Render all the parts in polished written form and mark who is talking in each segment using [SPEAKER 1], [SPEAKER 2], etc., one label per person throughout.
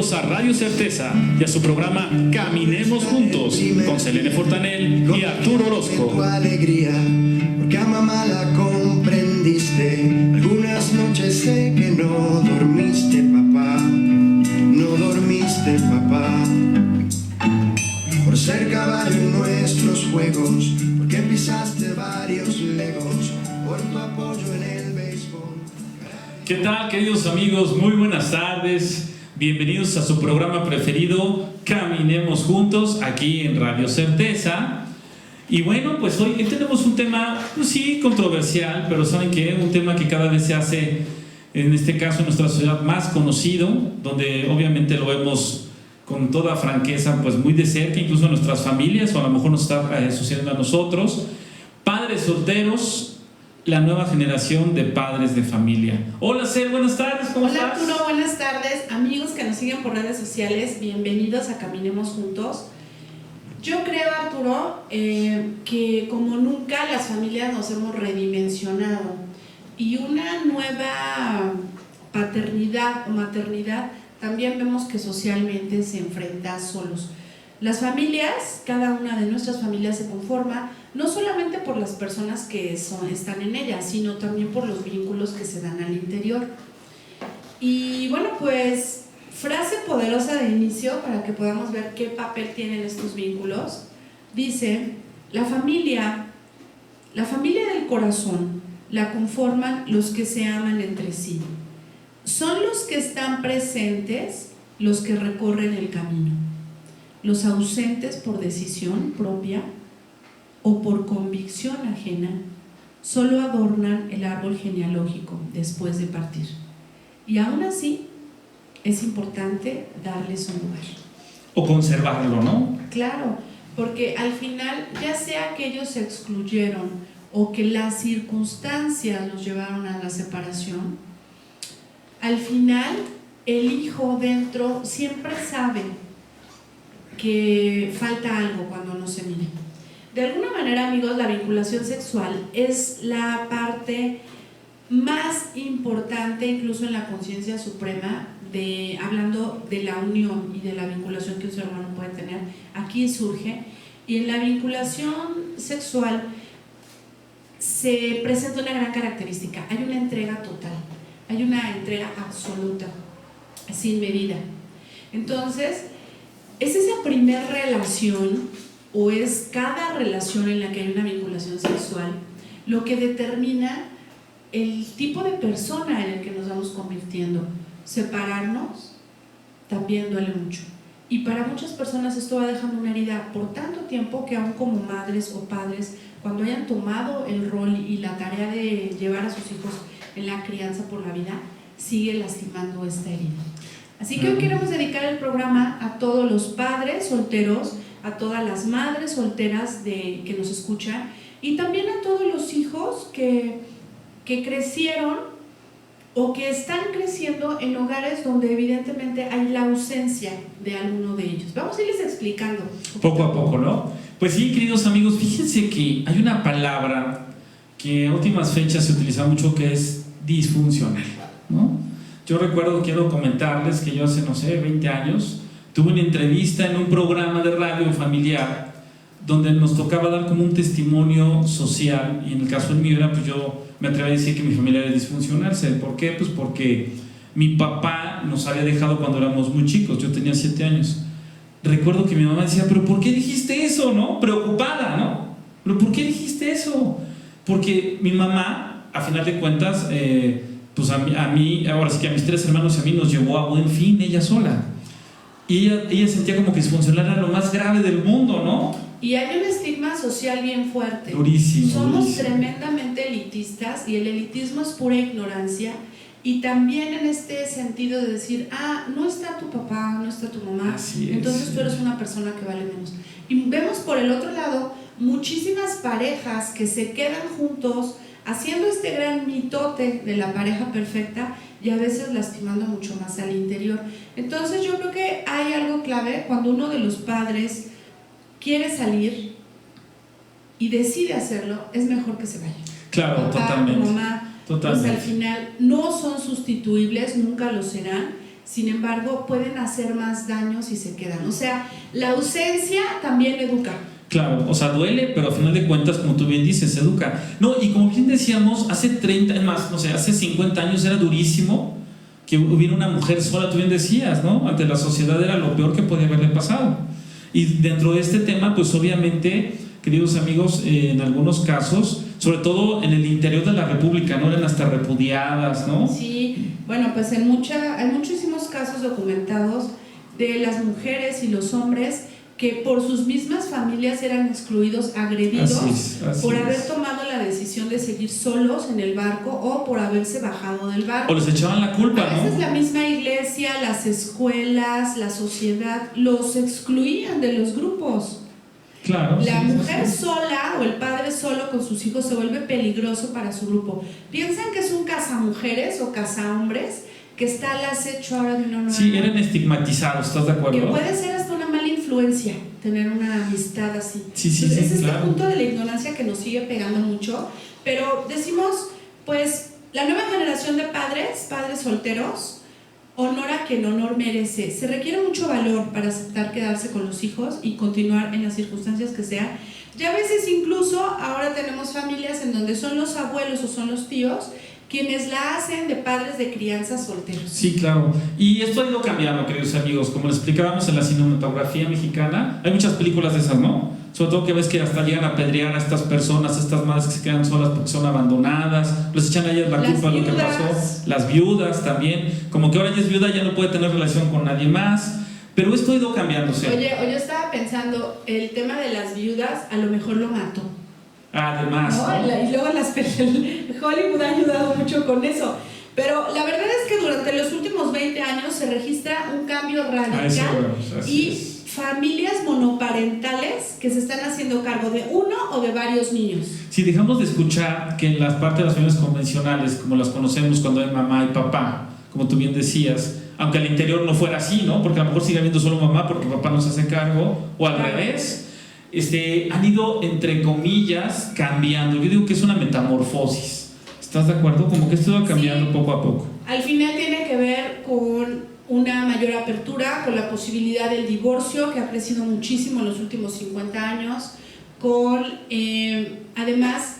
[SPEAKER 1] Bienvenidos a Radio Certeza y a su programa Caminemos Juntos con Selene Fortanel y Arturo Orozco.
[SPEAKER 2] Tu alegría, porque a mamá la comprendiste. Algunas noches sé que no dormiste, papá. No dormiste, papá. Por ser caballo en nuestros juegos, porque pisaste varios legos, por tu apoyo en el béisbol.
[SPEAKER 1] ¿Qué tal, queridos amigos? Muy buenas tardes. Bienvenidos a su programa preferido, Caminemos Juntos, aquí en Radio Certeza. Y bueno, pues hoy tenemos un tema, pues sí, controversial, pero ¿saben qué? Un tema que cada vez se hace, en este caso en nuestra sociedad, más conocido, donde obviamente lo vemos con toda franqueza, pues muy de cerca, incluso en nuestras familias, o a lo mejor nos está sucediendo a nosotros. Padres solteros, la nueva generación de padres de familia. Hola, Cel, buenas tardes, ¿cómo estás?
[SPEAKER 3] Hola, Arturo, buenas tardes. Amigos que nos siguen por redes sociales, bienvenidos a Caminemos Juntos. Yo creo, Arturo, que como nunca las familias nos hemos redimensionado y una nueva paternidad o maternidad también vemos que socialmente se enfrenta solos. Las familias, cada una de nuestras familias se conforma no solamente por las personas que están en ellas, sino también por los vínculos que se dan al interior. Y bueno, pues frase poderosa de inicio para que podamos ver qué papel tienen estos vínculos. Dice, la familia del corazón la conforman los que se aman entre sí. Son los que están presentes los que recorren el camino. Los ausentes por decisión propia o por convicción ajena solo adornan el árbol genealógico después de partir. Y aún así es importante darles un lugar.
[SPEAKER 1] O conservarlo, ¿no?
[SPEAKER 3] Claro, porque al final, ya sea que ellos se excluyeron o que las circunstancias los llevaron a la separación, al final el hijo dentro siempre sabe que falta algo cuando no se mira. De alguna manera, amigos, la vinculación sexual es la parte más importante, incluso en la conciencia suprema, hablando de la unión y de la vinculación que un ser humano puede tener. Aquí surge, y en la vinculación sexual se presenta una gran característica: hay una entrega total, hay una entrega absoluta, sin medida. Entonces, es esa primera relación, o es cada relación en la que hay una vinculación sexual, lo que determina el tipo de persona en el que nos vamos convirtiendo. Separarnos también duele mucho, y para muchas personas esto va dejando una herida por tanto tiempo que aún como madres o padres, cuando hayan tomado el rol y la tarea de llevar a sus hijos en la crianza por la vida, sigue lastimando esta herida. Así que hoy queremos dedicar el programa a todos los padres solteros, a todas las madres solteras que nos escuchan, y también a todos los hijos que crecieron o que están creciendo en hogares donde evidentemente hay la ausencia de alguno de ellos. Vamos a irles explicando.
[SPEAKER 1] Poco a poco, ¿no? Pues sí, queridos amigos, fíjense que hay una palabra que en últimas fechas se utiliza mucho, que es disfuncional, ¿no? Yo quiero comentarles que yo hace, 20 años, tuve una entrevista en un programa de radio familiar donde nos tocaba dar como un testimonio social, y en el caso del mío era, pues yo me atrevo a decir que mi familia era disfuncional. ¿Por qué? Pues porque mi papá nos había dejado cuando éramos muy chicos, yo tenía 7 años. Recuerdo que mi mamá decía, ¿pero por qué dijiste eso? ¿No? Preocupada, ¿no? ¿Pero por qué dijiste eso? Porque mi mamá, a final de cuentas, pues a mí, ahora sí que a mis 3 hermanos y a mí nos llevó a buen fin ella sola. Y ella sentía como que disfuncional era lo más grave del mundo, ¿no?
[SPEAKER 3] Y hay un estigma social bien fuerte.
[SPEAKER 1] Durísimo.
[SPEAKER 3] Somos tremendamente elitistas, y el elitismo es pura ignorancia. Y también en este sentido de decir, no está tu papá, no está tu mamá, entonces tú eres una persona que vale menos. Y vemos por el otro lado muchísimas parejas que se quedan juntos haciendo este gran mitote de la pareja perfecta, y a veces lastimando mucho más al interior. Entonces yo creo que hay algo clave cuando uno de los padres quiere salir y decide hacerlo, es mejor que se vaya.
[SPEAKER 1] Claro,
[SPEAKER 3] papá,
[SPEAKER 1] totalmente.
[SPEAKER 3] Mamá,
[SPEAKER 1] Totalmente.
[SPEAKER 3] Pues al final no son sustituibles, nunca lo serán. sin embargo pueden hacer más daño si se quedan. O sea, la ausencia también educa.
[SPEAKER 1] Claro, o sea, duele, pero a final de cuentas, como tú bien dices, educa. No, y como bien decíamos, hace 30, es más, no sé, hace 50 años era durísimo que hubiera una mujer sola, tú bien decías, ¿no? Ante la sociedad era lo peor que podía haberle pasado. Y dentro de este tema, pues obviamente, queridos amigos, en algunos casos, sobre todo en el interior de la República, ¿no? Eran hasta repudiadas, ¿no?
[SPEAKER 3] Sí, bueno, pues hay muchísimos casos documentados de las mujeres y los hombres que por sus mismas familias eran excluidos, agredidos,
[SPEAKER 1] así
[SPEAKER 3] por
[SPEAKER 1] es.
[SPEAKER 3] haber tomado la decisión de seguir solos en el barco o por haberse bajado del barco.
[SPEAKER 1] O les echaban la culpa,
[SPEAKER 3] A veces
[SPEAKER 1] ¿no?
[SPEAKER 3] la misma iglesia, las escuelas, la sociedad los excluían de los grupos.
[SPEAKER 1] Claro.
[SPEAKER 3] La
[SPEAKER 1] sí,
[SPEAKER 3] mujer
[SPEAKER 1] sí.
[SPEAKER 3] sola o el padre solo con sus hijos se vuelve peligroso para su grupo. Piensan que es un cazamujeres o cazahombres que está al acecho ahora de una nueva.
[SPEAKER 1] Sí, eran estigmatizados, ¿estás de
[SPEAKER 3] Que
[SPEAKER 1] acuerdo?
[SPEAKER 3] puede ser hasta una mala influencia tener una amistad así.
[SPEAKER 1] Sí,
[SPEAKER 3] Entonces, es
[SPEAKER 1] claro.
[SPEAKER 3] este punto de la ignorancia que nos sigue pegando mucho, pero decimos, pues, la nueva generación de padres solteros, honora quien honor merece. Se requiere mucho valor para aceptar quedarse con los hijos y continuar en las circunstancias que sean. Ya a veces incluso ahora tenemos familias en donde son los abuelos o son los tíos quienes la hacen de padres de crianza solteros.
[SPEAKER 1] Sí, claro. Y esto ha ido cambiando, queridos amigos. Como les explicábamos en la cinematografía mexicana, hay muchas películas de esas, ¿no? Sobre todo que ves que hasta llegan a apedrear a estas personas, a estas madres que se quedan solas porque son abandonadas, les echan a ellas la culpa de lo que pasó. Las viudas también, como que ahora ella es viuda, ya no puede tener relación con nadie más. Pero esto ha ido cambiándose.
[SPEAKER 3] Oye, yo estaba pensando, el tema de las viudas a lo mejor lo mató.
[SPEAKER 1] Además,
[SPEAKER 3] ¿no? Y luego Hollywood ha ayudado mucho con eso. Pero la verdad es que durante los últimos 20 años se registra un cambio radical y familias monoparentales que se están haciendo cargo de uno o de varios niños.
[SPEAKER 1] Si dejamos de escuchar que en las partes de las familias convencionales, como las conocemos cuando hay mamá y papá, como tú bien decías, aunque al interior no fuera así, ¿no? Porque a lo mejor sigue habiendo solo mamá porque papá no se hace cargo, o al revés, han ido, entre comillas, cambiando. Yo digo que es una metamorfosis. ¿Estás de acuerdo? Como que esto va cambiando poco a poco.
[SPEAKER 3] Al final tiene que ver con una mayor apertura, con la posibilidad del divorcio, que ha crecido muchísimo en los últimos 50 años, con además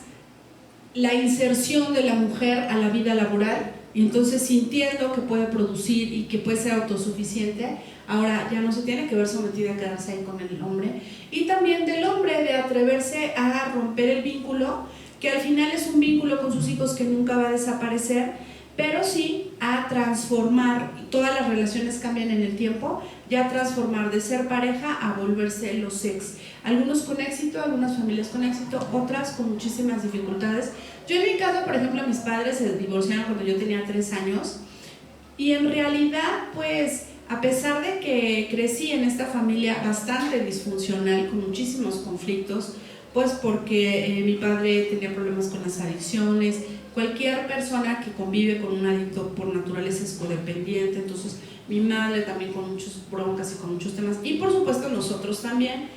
[SPEAKER 3] la inserción de la mujer a la vida laboral, y entonces sintiendo que puede producir y que puede ser autosuficiente, ahora ya no se tiene que ver sometida a quedarse ahí con el hombre, y también del hombre de atreverse a romper el vínculo, que al final es un vínculo con sus hijos que nunca va a desaparecer, pero sí a transformar, todas las relaciones cambian en el tiempo, ya transformar de ser pareja a volverse los ex. Algunos con éxito, algunas familias con éxito, otras con muchísimas dificultades. Yo en mi caso, por ejemplo, mis padres se divorciaron cuando yo tenía 3 años y en realidad, pues, a pesar de que crecí en esta familia bastante disfuncional, con muchísimos conflictos, pues porque mi padre tenía problemas con las adicciones. Cualquier persona que convive con un adicto por naturaleza es codependiente, entonces mi madre también con muchas broncas y con muchos temas, y por supuesto nosotros también.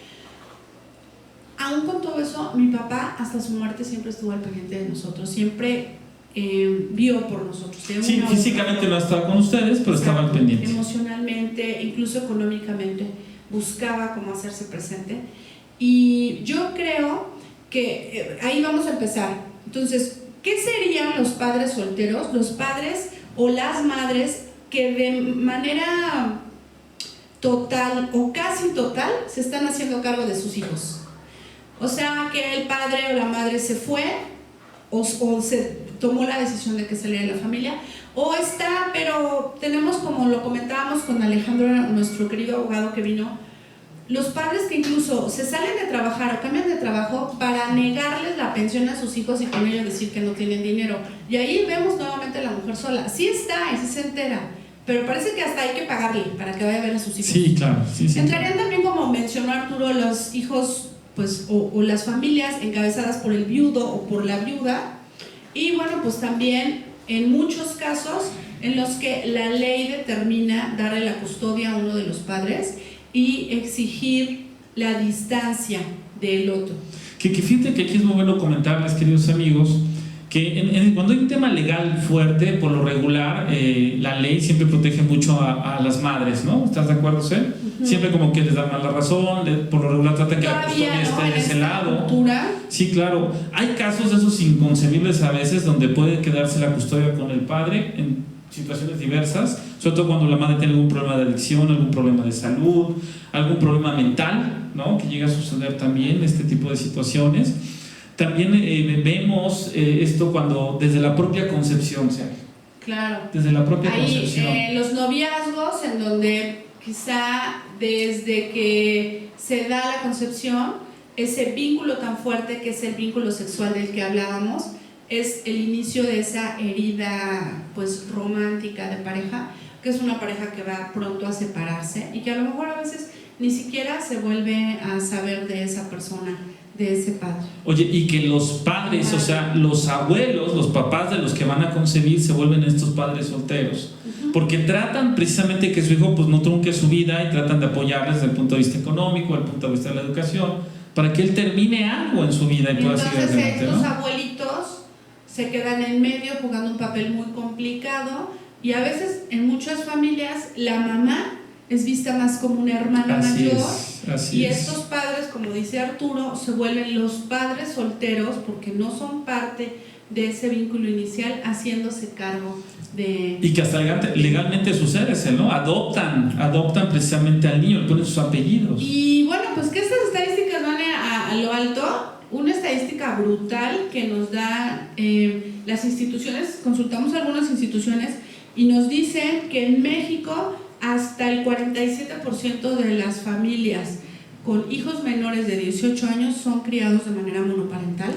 [SPEAKER 3] Aún con todo eso, mi papá hasta su muerte siempre estuvo al pendiente de nosotros, siempre vio por nosotros.
[SPEAKER 1] Sí, físicamente no estaba con ustedes, pero estaba al pendiente.
[SPEAKER 3] Emocionalmente, incluso económicamente, buscaba cómo hacerse presente. Y yo creo que ahí vamos a empezar. Entonces, ¿qué serían los padres solteros? Los padres o las madres que de manera total o casi total se están haciendo cargo de sus hijos. O sea, que el padre o la madre se fue o se tomó la decisión de que saliera de la familia, o está, pero tenemos, como lo comentábamos con Alejandro, nuestro querido abogado que vino, los padres que incluso se salen de trabajar o cambian de trabajo para negarles la pensión a sus hijos y con ello decir que no tienen dinero. Y ahí vemos nuevamente a la mujer sola. Sí está y sí se entera, pero parece que hasta hay que pagarle para que vaya a ver a sus hijos.
[SPEAKER 1] Sí, claro. Sí,
[SPEAKER 3] entrarían también, como mencionó Arturo, los hijos, pues, o las familias encabezadas por el viudo o por la viuda. Y bueno, pues también en muchos casos en los que la ley determina darle la custodia a uno de los padres y exigir la distancia del otro.
[SPEAKER 1] Que fíjate que aquí es muy bueno comentarles, queridos amigos, que cuando hay un tema legal fuerte, por lo regular, la ley siempre protege mucho a las madres, ¿no? ¿Estás de acuerdo, Cel? Siempre como que les dan más la razón, por lo regular tratan que la custodia esté de ese lado.
[SPEAKER 3] Cultura.
[SPEAKER 1] Sí, claro. Hay casos de esos inconcebibles a veces donde puede quedarse la custodia con el padre en situaciones diversas, sobre todo cuando la madre tiene algún problema de adicción, algún problema de salud, algún problema mental, ¿no? Que llega a suceder también este tipo de situaciones. También vemos esto cuando desde la propia concepción, ¿sí?
[SPEAKER 3] Claro.
[SPEAKER 1] Desde la propia concepción.
[SPEAKER 3] Los noviazgos en donde quizá desde que se da la concepción, ese vínculo tan fuerte que es el vínculo sexual del que hablábamos, es el inicio de esa herida pues romántica de pareja, que es una pareja que va pronto a separarse y que a lo mejor a veces ni siquiera se vuelve a saber de esa persona, de ese padre.
[SPEAKER 1] Oye, y que los padres, o sea, los abuelos, los papás de los que van a concebir se vuelven estos padres solteros, porque tratan precisamente que su hijo pues no trunque su vida y tratan de apoyarles desde el punto de vista económico, desde el punto de vista de la educación, para que él termine algo en su vida y pueda seguir adelante, ¿no?
[SPEAKER 3] Estos abuelitos se quedan en medio jugando un papel muy complicado y a veces en muchas familias la mamá es vista más como una hermana mayor y estos padres, como dice Arturo, se vuelven los padres solteros porque no son parte de ese vínculo inicial, haciéndose cargo de...
[SPEAKER 1] Y que hasta legalmente sucede, ¿no? Adoptan precisamente al niño, le ponen sus apellidos.
[SPEAKER 3] Y bueno, pues que estas estadísticas van a lo alto. Una estadística brutal que nos da las instituciones, consultamos algunas instituciones y nos dicen que en México hasta el 47% de las familias con hijos menores de 18 años son criados de manera monoparental.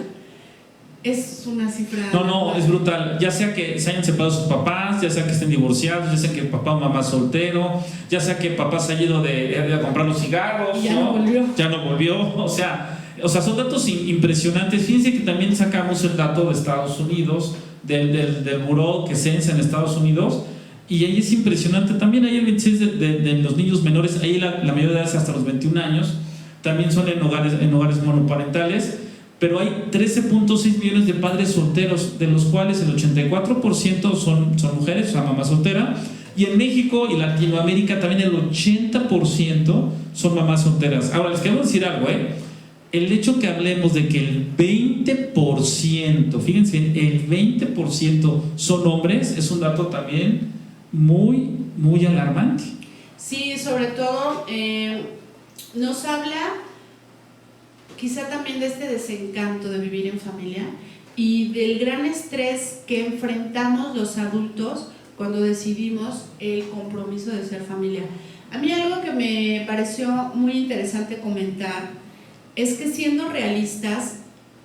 [SPEAKER 3] Es una cifra...
[SPEAKER 1] No, es brutal. Ya sea que se hayan separado sus papás, ya sea que estén divorciados, ya sea que papá o mamá soltero, ya sea que papá se ha ido a comprar los cigarros,
[SPEAKER 3] ya no volvió.
[SPEAKER 1] Ya no volvió. O sea, son datos impresionantes. Fíjense que también sacamos el dato de Estados Unidos, del buró que censa en Estados Unidos, y ahí es impresionante. También ahí el 26 de los niños menores, ahí la mayoría de edad es hasta los 21 años, también son en hogares monoparentales, pero hay 13.6 millones de padres solteros, de los cuales el 84% son mujeres, o sea, mamá soltera, y en México y Latinoamérica también el 80% son mamás solteras. Ahora les quiero decir algo, el hecho que hablemos de que el 20%, fíjense, el 20% son hombres, es un dato también muy, muy alarmante.
[SPEAKER 3] Sí, sobre todo nos habla quizá también de este desencanto de vivir en familia y del gran estrés que enfrentamos los adultos cuando decidimos el compromiso de ser familia. A mí algo que me pareció muy interesante comentar es que, siendo realistas,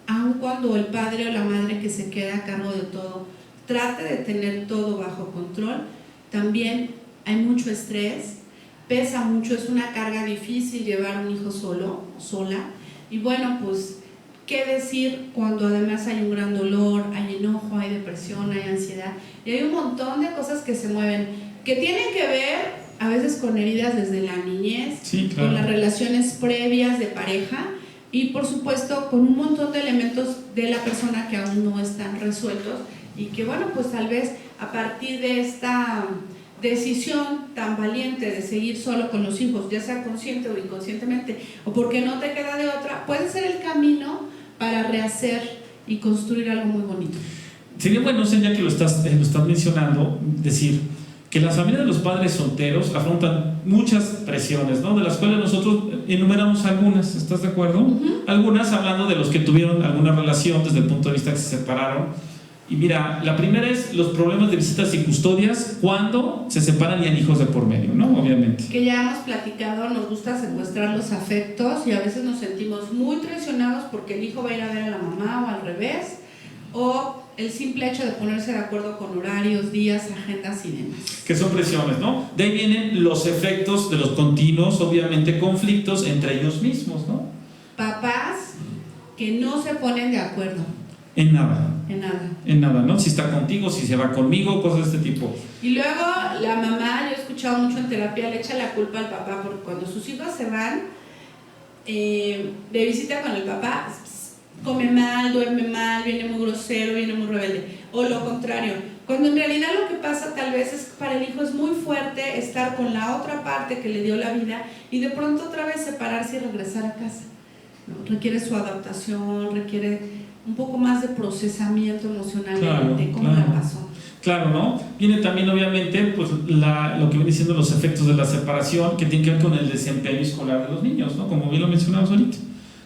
[SPEAKER 3] aun cuando el padre o la madre que se queda a cargo de todo trate de tener todo bajo control, también hay mucho estrés, pesa mucho, es una carga difícil llevar un hijo solo o sola. Y bueno, pues, ¿qué decir cuando además hay un gran dolor, hay enojo, hay depresión, hay ansiedad? Y hay un montón de cosas que se mueven, que tienen que ver a veces con heridas desde la niñez,
[SPEAKER 1] sí, claro,
[SPEAKER 3] con las relaciones previas de pareja y por supuesto con un montón de elementos de la persona que aún no están resueltos y que bueno, pues tal vez a partir de esta decisión tan valiente de seguir solo con los hijos, ya sea consciente o inconscientemente, o porque no te queda de otra, puede ser el camino para rehacer y construir algo muy bonito.
[SPEAKER 1] Sería bueno, ya que lo estás mencionando, decir que las familias de los padres solteros afrontan muchas presiones, ¿no? De las cuales nosotros enumeramos algunas, ¿estás de acuerdo? Algunas hablando de los que tuvieron alguna relación desde el punto de vista que se separaron. Y mira, la primera es los problemas de visitas y custodias cuando se separan y hay hijos de por medio, ¿no? Obviamente.
[SPEAKER 3] Que ya hemos platicado, nos gusta secuestrar los afectos y a veces nos sentimos muy traicionados porque el hijo va a ir a ver a la mamá o al revés, o el simple hecho de ponerse de acuerdo con horarios, días, agendas y demás.
[SPEAKER 1] Que son presiones, ¿no? De ahí vienen los efectos de los continuos, obviamente, conflictos entre ellos mismos, ¿no?
[SPEAKER 3] Papás que no se ponen de acuerdo.
[SPEAKER 1] En nada.
[SPEAKER 3] En nada,
[SPEAKER 1] ¿no? Si está contigo, si se va conmigo, cosas de este tipo.
[SPEAKER 3] Y luego la mamá, yo he escuchado mucho en terapia, le echa la culpa al papá porque cuando sus hijos se van de visita con el papá, come mal, duerme mal, viene muy grosero, viene muy rebelde, o lo contrario, cuando en realidad lo que pasa tal vez es que para el hijo es muy fuerte estar con la otra parte que le dio la vida y de pronto otra vez separarse y regresar a casa, ¿no? Requiere su adaptación, requiere un poco más de procesamiento emocional de cómo la pasó.
[SPEAKER 1] Claro, ¿no? Viene también obviamente pues lo que viene siendo los efectos de la separación que tienen que ver con el desempeño escolar de los niños, ¿no? Como bien lo mencionamos ahorita,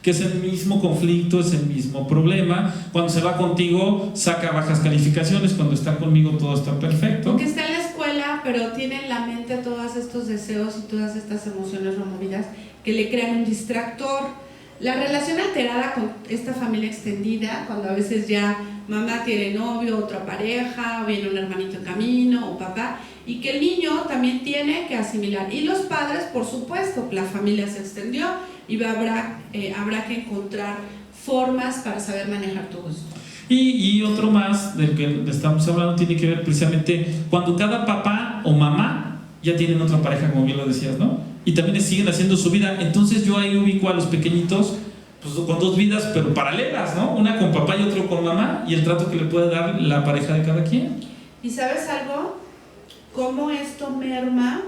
[SPEAKER 1] que es el mismo conflicto, es el mismo problema. Cuando se va contigo saca bajas calificaciones, cuando está conmigo todo está perfecto.
[SPEAKER 3] Porque está en la escuela, pero tiene en la mente todos estos deseos y todas estas emociones removidas que le crean un distractor. La relación alterada con esta familia extendida, cuando a veces ya mamá tiene novio, otra pareja, o viene un hermanito en camino, o papá, y que el niño también tiene que asimilar. Y los padres, por supuesto, la familia se extendió y habrá que encontrar formas para saber manejar todo esto.
[SPEAKER 1] Y otro más del que estamos hablando tiene que ver precisamente cuando cada papá o mamá ya tienen otra pareja, como bien lo decías, ¿no? Y también siguen haciendo su vida. Entonces yo ahí ubico a los pequeñitos pues, con dos vidas pero paralelas, ¿no? Una con papá y otro con mamá, y el trato que le puede dar la pareja de cada quien.
[SPEAKER 3] ¿Y sabes algo? Cómo esto merma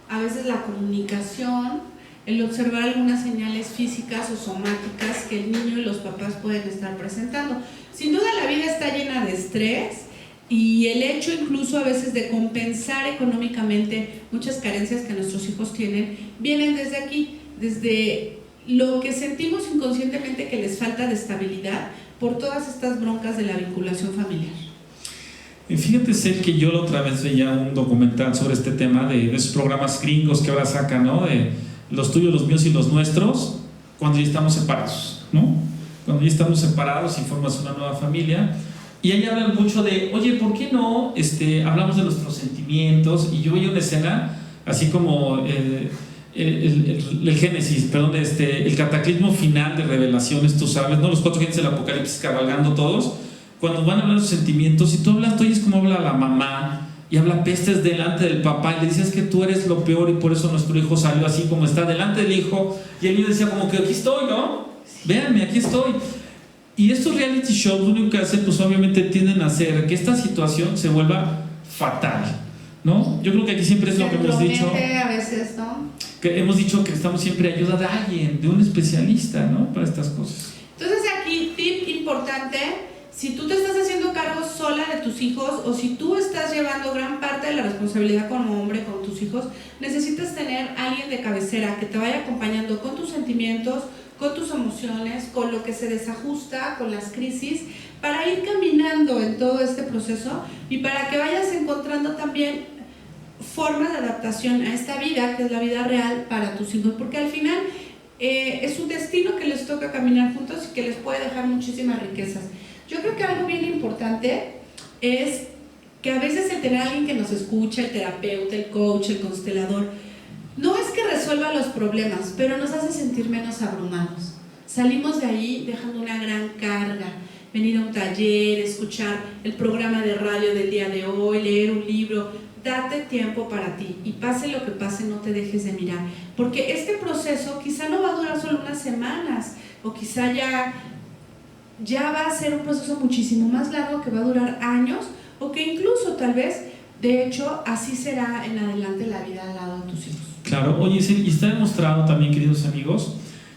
[SPEAKER 3] a veces la comunicación, el observar algunas señales físicas o somáticas que el niño y los papás pueden estar presentando. Sin duda la vida está llena de estrés, y el hecho incluso a veces de compensar económicamente muchas carencias que nuestros hijos tienen, vienen desde aquí, desde lo que sentimos inconscientemente que les falta de estabilidad por todas estas broncas de la vinculación familiar.
[SPEAKER 1] Fíjate, Cel, que yo la otra vez veía un documental sobre este tema de esos programas gringos que ahora sacan, ¿no? De los tuyos, los míos y los nuestros, cuando ya estamos separados, ¿no? Cuando ya estamos separados y formas una nueva familia. Y ahí hablan mucho de, oye, ¿por qué no hablamos de nuestros sentimientos? Y yo veía una escena así como el génesis, perdón, el cataclismo final de revelaciones, tú sabes, ¿no? Los 4 jinetes del apocalipsis cabalgando todos, cuando van a hablar de sus sentimientos, y tú hablas, tú oyes cómo habla la mamá, y habla pestes delante del papá, y le dices que tú eres lo peor, y por eso nuestro hijo salió así como está delante del hijo, y el niño decía como que aquí estoy, ¿no? Véanme, aquí estoy. Y estos reality shows lo único que hacen, pues obviamente tienden a hacer que esta situación se vuelva fatal, ¿no? Yo creo que aquí siempre es lo que hemos dicho.
[SPEAKER 3] A veces, ¿no?
[SPEAKER 1] Que hemos dicho que estamos siempre ayuda de alguien, de un especialista, ¿no? Para estas cosas.
[SPEAKER 3] Entonces aquí, tip importante, si tú te estás haciendo cargo sola de tus hijos, o si tú estás llevando gran parte de la responsabilidad como hombre con tus hijos, necesitas tener a alguien de cabecera que te vaya acompañando con tus sentimientos, con tus emociones, con lo que se desajusta, con las crisis, para ir caminando en todo este proceso y para que vayas encontrando también formas de adaptación a esta vida, que es la vida real para tus hijos, porque al final es un destino que les toca caminar juntos y que les puede dejar muchísimas riquezas. Yo creo que algo bien importante es que a veces el tener a alguien que nos escucha, el terapeuta, el coach, el constelador, no es que resuelva los problemas, pero nos hace sentir menos abrumados. Salimos de ahí dejando una gran carga, venir a un taller, escuchar el programa de radio del día de hoy, leer un libro. Date tiempo para ti, y pase lo que pase, no te dejes de mirar, porque este proceso quizá no va a durar solo unas semanas, o quizá ya va a ser un proceso muchísimo más largo que va a durar años, o que incluso tal vez, de hecho, así será en adelante la vida al lado de tus hijos.
[SPEAKER 1] Claro, oye, y está demostrado también, queridos amigos,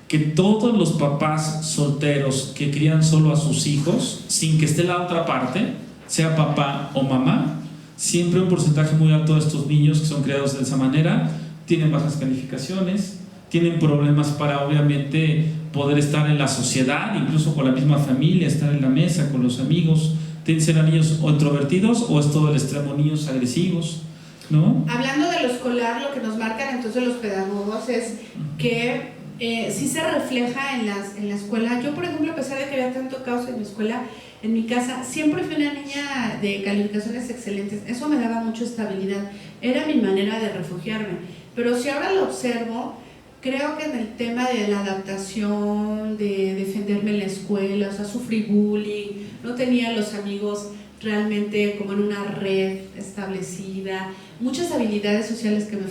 [SPEAKER 1] que todos los papás solteros que crían solo a sus hijos, sin que esté la otra parte, sea papá o mamá, siempre un porcentaje muy alto de estos niños que son criados de esa manera tienen bajas calificaciones, tienen problemas para obviamente poder estar en la sociedad, incluso con la misma familia, estar en la mesa con los amigos. Tienen que ser niños o introvertidos, o es todo el extremo niños agresivos, ¿no?
[SPEAKER 3] Hablando de lo escolar, lo que nos marcan entonces los pedagogos es que sí se refleja en la escuela. Yo, por ejemplo, a pesar de que había tanto caos en mi escuela, en mi casa, siempre fui una niña de calificaciones excelentes. Eso me daba mucha estabilidad, era mi manera de refugiarme. Pero si ahora lo observo, creo que en el tema de la adaptación, de defenderme en la escuela, o sea, sufrí bullying, no tenía los amigos realmente como en una red establecida, muchas habilidades sociales que me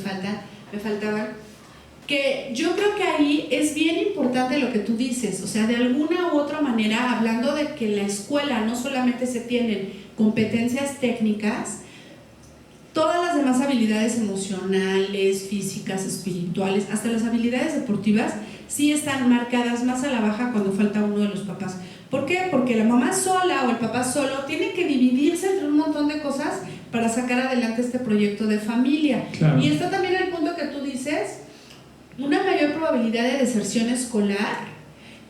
[SPEAKER 3] faltaban. que yo creo que ahí es bien importante lo que tú dices, o sea, de alguna u otra manera, hablando de que en la escuela no solamente se tienen competencias técnicas, todas las demás habilidades emocionales, físicas, espirituales, hasta las habilidades deportivas, sí están marcadas más a la baja cuando falta uno de los papás. ¿Por qué? Porque la mamá sola o el papá solo tiene que dividirse entre un montón de cosas para sacar adelante este proyecto de familia.
[SPEAKER 1] Claro.
[SPEAKER 3] Y está también el punto que tú dices, una mayor probabilidad de deserción escolar,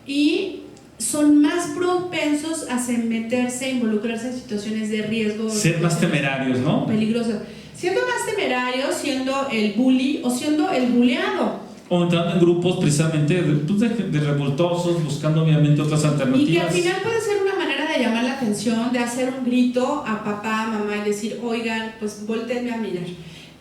[SPEAKER 3] y son más propensos a meterse, involucrarse en situaciones de riesgo,
[SPEAKER 1] ser más temerarios, ¿no?
[SPEAKER 3] Peligrosas, siendo más temerarios, siendo el bully o siendo el buleado,
[SPEAKER 1] o entrando en grupos precisamente de revoltosos, buscando obviamente otras alternativas.
[SPEAKER 3] y que al final puede ser una manera de llamar la atención, de hacer un grito a papá, mamá y decir, oigan, pues voltéenme a mirar.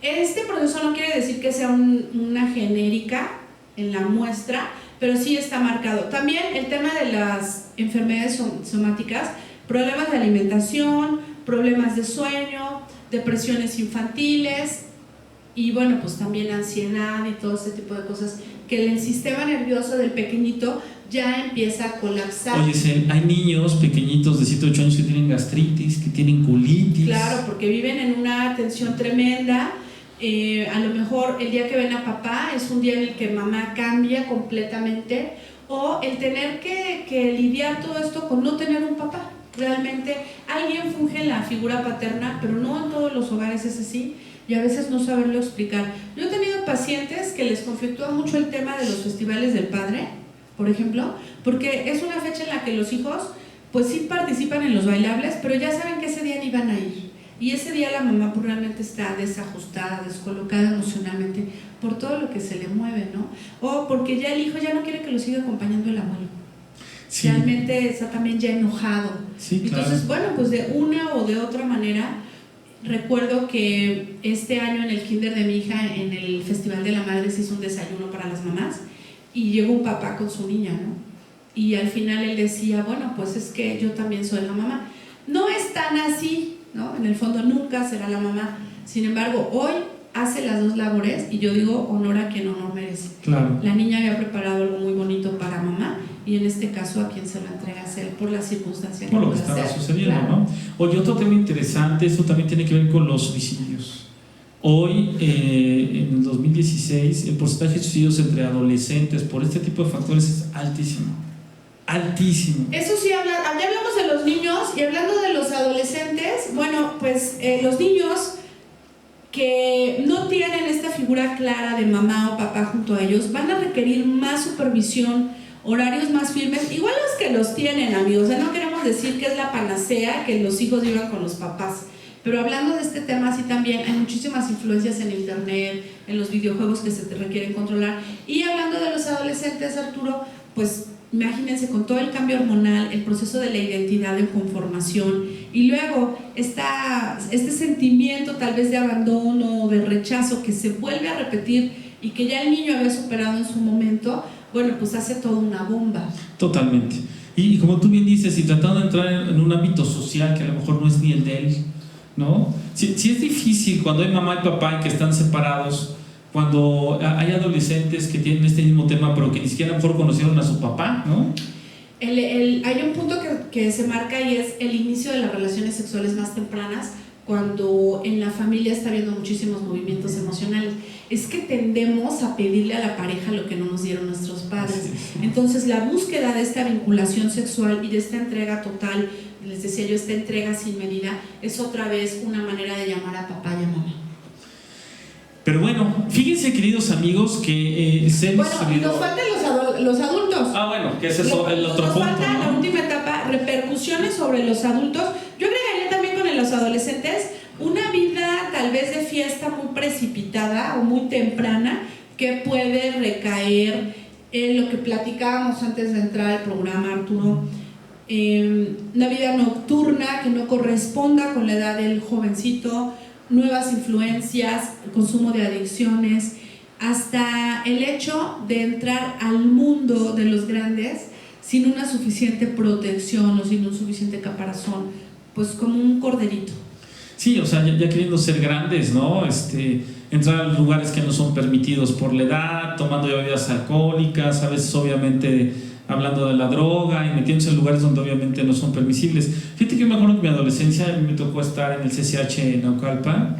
[SPEAKER 3] Este proceso no quiere decir que sea una genérica en la muestra, pero sí está marcado. También el tema de las enfermedades somáticas, problemas de alimentación, problemas de sueño, depresiones infantiles y bueno, pues también ansiedad y todo este tipo de cosas que el sistema nervioso del pequeñito ya empieza a colapsar.
[SPEAKER 1] Oye, hay niños pequeñitos de 7 o 8 años que tienen gastritis, que tienen colitis.
[SPEAKER 3] Claro, porque viven en una tensión tremenda. A lo mejor el día que ven a papá es un día en el que mamá cambia completamente, o el tener que lidiar todo esto con no tener un papá. Realmente alguien funge la figura paterna, pero no en todos los hogares es así, y a veces no saberlo explicar. Yo he tenido pacientes que les conflictúa mucho el tema de los festivales del padre, por ejemplo, porque es una fecha en la que los hijos pues sí participan en los bailables, pero ya saben que ese día ni van a ir. Y ese día la mamá pues realmente está desajustada, descolocada emocionalmente por todo lo que se le mueve, ¿no? O porque ya el hijo ya no quiere que lo siga acompañando el abuelo. Sí. Realmente está también ya enojado.
[SPEAKER 1] Sí, claro.
[SPEAKER 3] Entonces, bueno, pues de una o de otra manera, recuerdo que este año en el kinder de mi hija, en el Festival de la Madre, se hizo un desayuno para las mamás y llegó un papá con su niña, ¿no? Y al final él decía, bueno, pues es que yo también soy la mamá. No es tan así, ¿no? En el fondo nunca será la mamá. Sin embargo, hoy hace las dos labores y yo digo honor a quien honor merece.
[SPEAKER 1] Claro.
[SPEAKER 3] La niña había preparado algo muy bonito para mamá y en este caso a quien se lo entrega es él por la circunstancia
[SPEAKER 1] por lo que estaba sucediendo,
[SPEAKER 3] claro.
[SPEAKER 1] ¿no? Oye, otro tema interesante, esto también tiene que ver con los suicidios. Hoy, en el 2016, el porcentaje de suicidios entre adolescentes por este tipo de factores es altísimo. Altísimo.
[SPEAKER 3] Eso sí, ya hablamos de los niños, y hablando de los adolescentes, bueno, pues los niños que no tienen esta figura clara de mamá o papá junto a ellos van a requerir más supervisión, horarios más firmes, igual los que los tienen, amigos. O sea, no queremos decir que es la panacea que los hijos vivan con los papás, pero hablando de este tema, sí, también hay muchísimas influencias en internet, en los videojuegos que se te requieren controlar. Y hablando de los adolescentes, Arturo, pues imagínense con todo el cambio hormonal, el proceso de la identidad en conformación, y luego este sentimiento tal vez de abandono o de rechazo que se vuelve a repetir y que ya el niño había superado en su momento, bueno, pues hace toda una bomba.
[SPEAKER 1] Totalmente. Y como tú bien dices, y tratando de entrar en un ámbito social que a lo mejor no es ni el de él, ¿no? Sí es difícil cuando hay mamá y papá y que están separados, cuando hay adolescentes que tienen este mismo tema pero que ni siquiera a lo mejor conocieron a su papá, ¿no?
[SPEAKER 3] Hay un punto que se marca, y es el inicio de las relaciones sexuales más tempranas, cuando en la familia está habiendo muchísimos movimientos emocionales. Es que tendemos a pedirle a la pareja lo que no nos dieron nuestros padres.
[SPEAKER 1] Sí.
[SPEAKER 3] Entonces la búsqueda de esta vinculación sexual y de esta entrega total, les decía yo, esta entrega sin medida, es otra vez una manera de llamar a papá y a mamá.
[SPEAKER 1] Pero bueno, fíjense, queridos amigos, que
[SPEAKER 3] bueno, y nos faltan los adultos.
[SPEAKER 1] Ah, bueno, que ese es el otro
[SPEAKER 3] nos
[SPEAKER 1] punto,
[SPEAKER 3] falta,
[SPEAKER 1] ¿no?
[SPEAKER 3] la última etapa, repercusiones sobre los adultos. Yo agregaría también con los adolescentes una vida tal vez de fiesta muy precipitada o muy temprana, que puede recaer en lo que platicábamos antes de entrar al programa, Arturo. Una vida nocturna que no corresponda con la edad del jovencito, nuevas influencias, el consumo de adicciones, hasta el hecho de entrar al mundo de los grandes sin una suficiente protección o sin un suficiente caparazón, pues como un corderito.
[SPEAKER 1] Sí, o sea, ya queriendo ser grandes, ¿no? Entrar a lugares que no son permitidos por la edad, tomando ya bebidas alcohólicas, a veces obviamente hablando de la droga y metiéndose en lugares donde obviamente no son permisibles. Fíjate que yo me acuerdo que en mi adolescencia a mí me tocó estar en el CCH en Naucalpan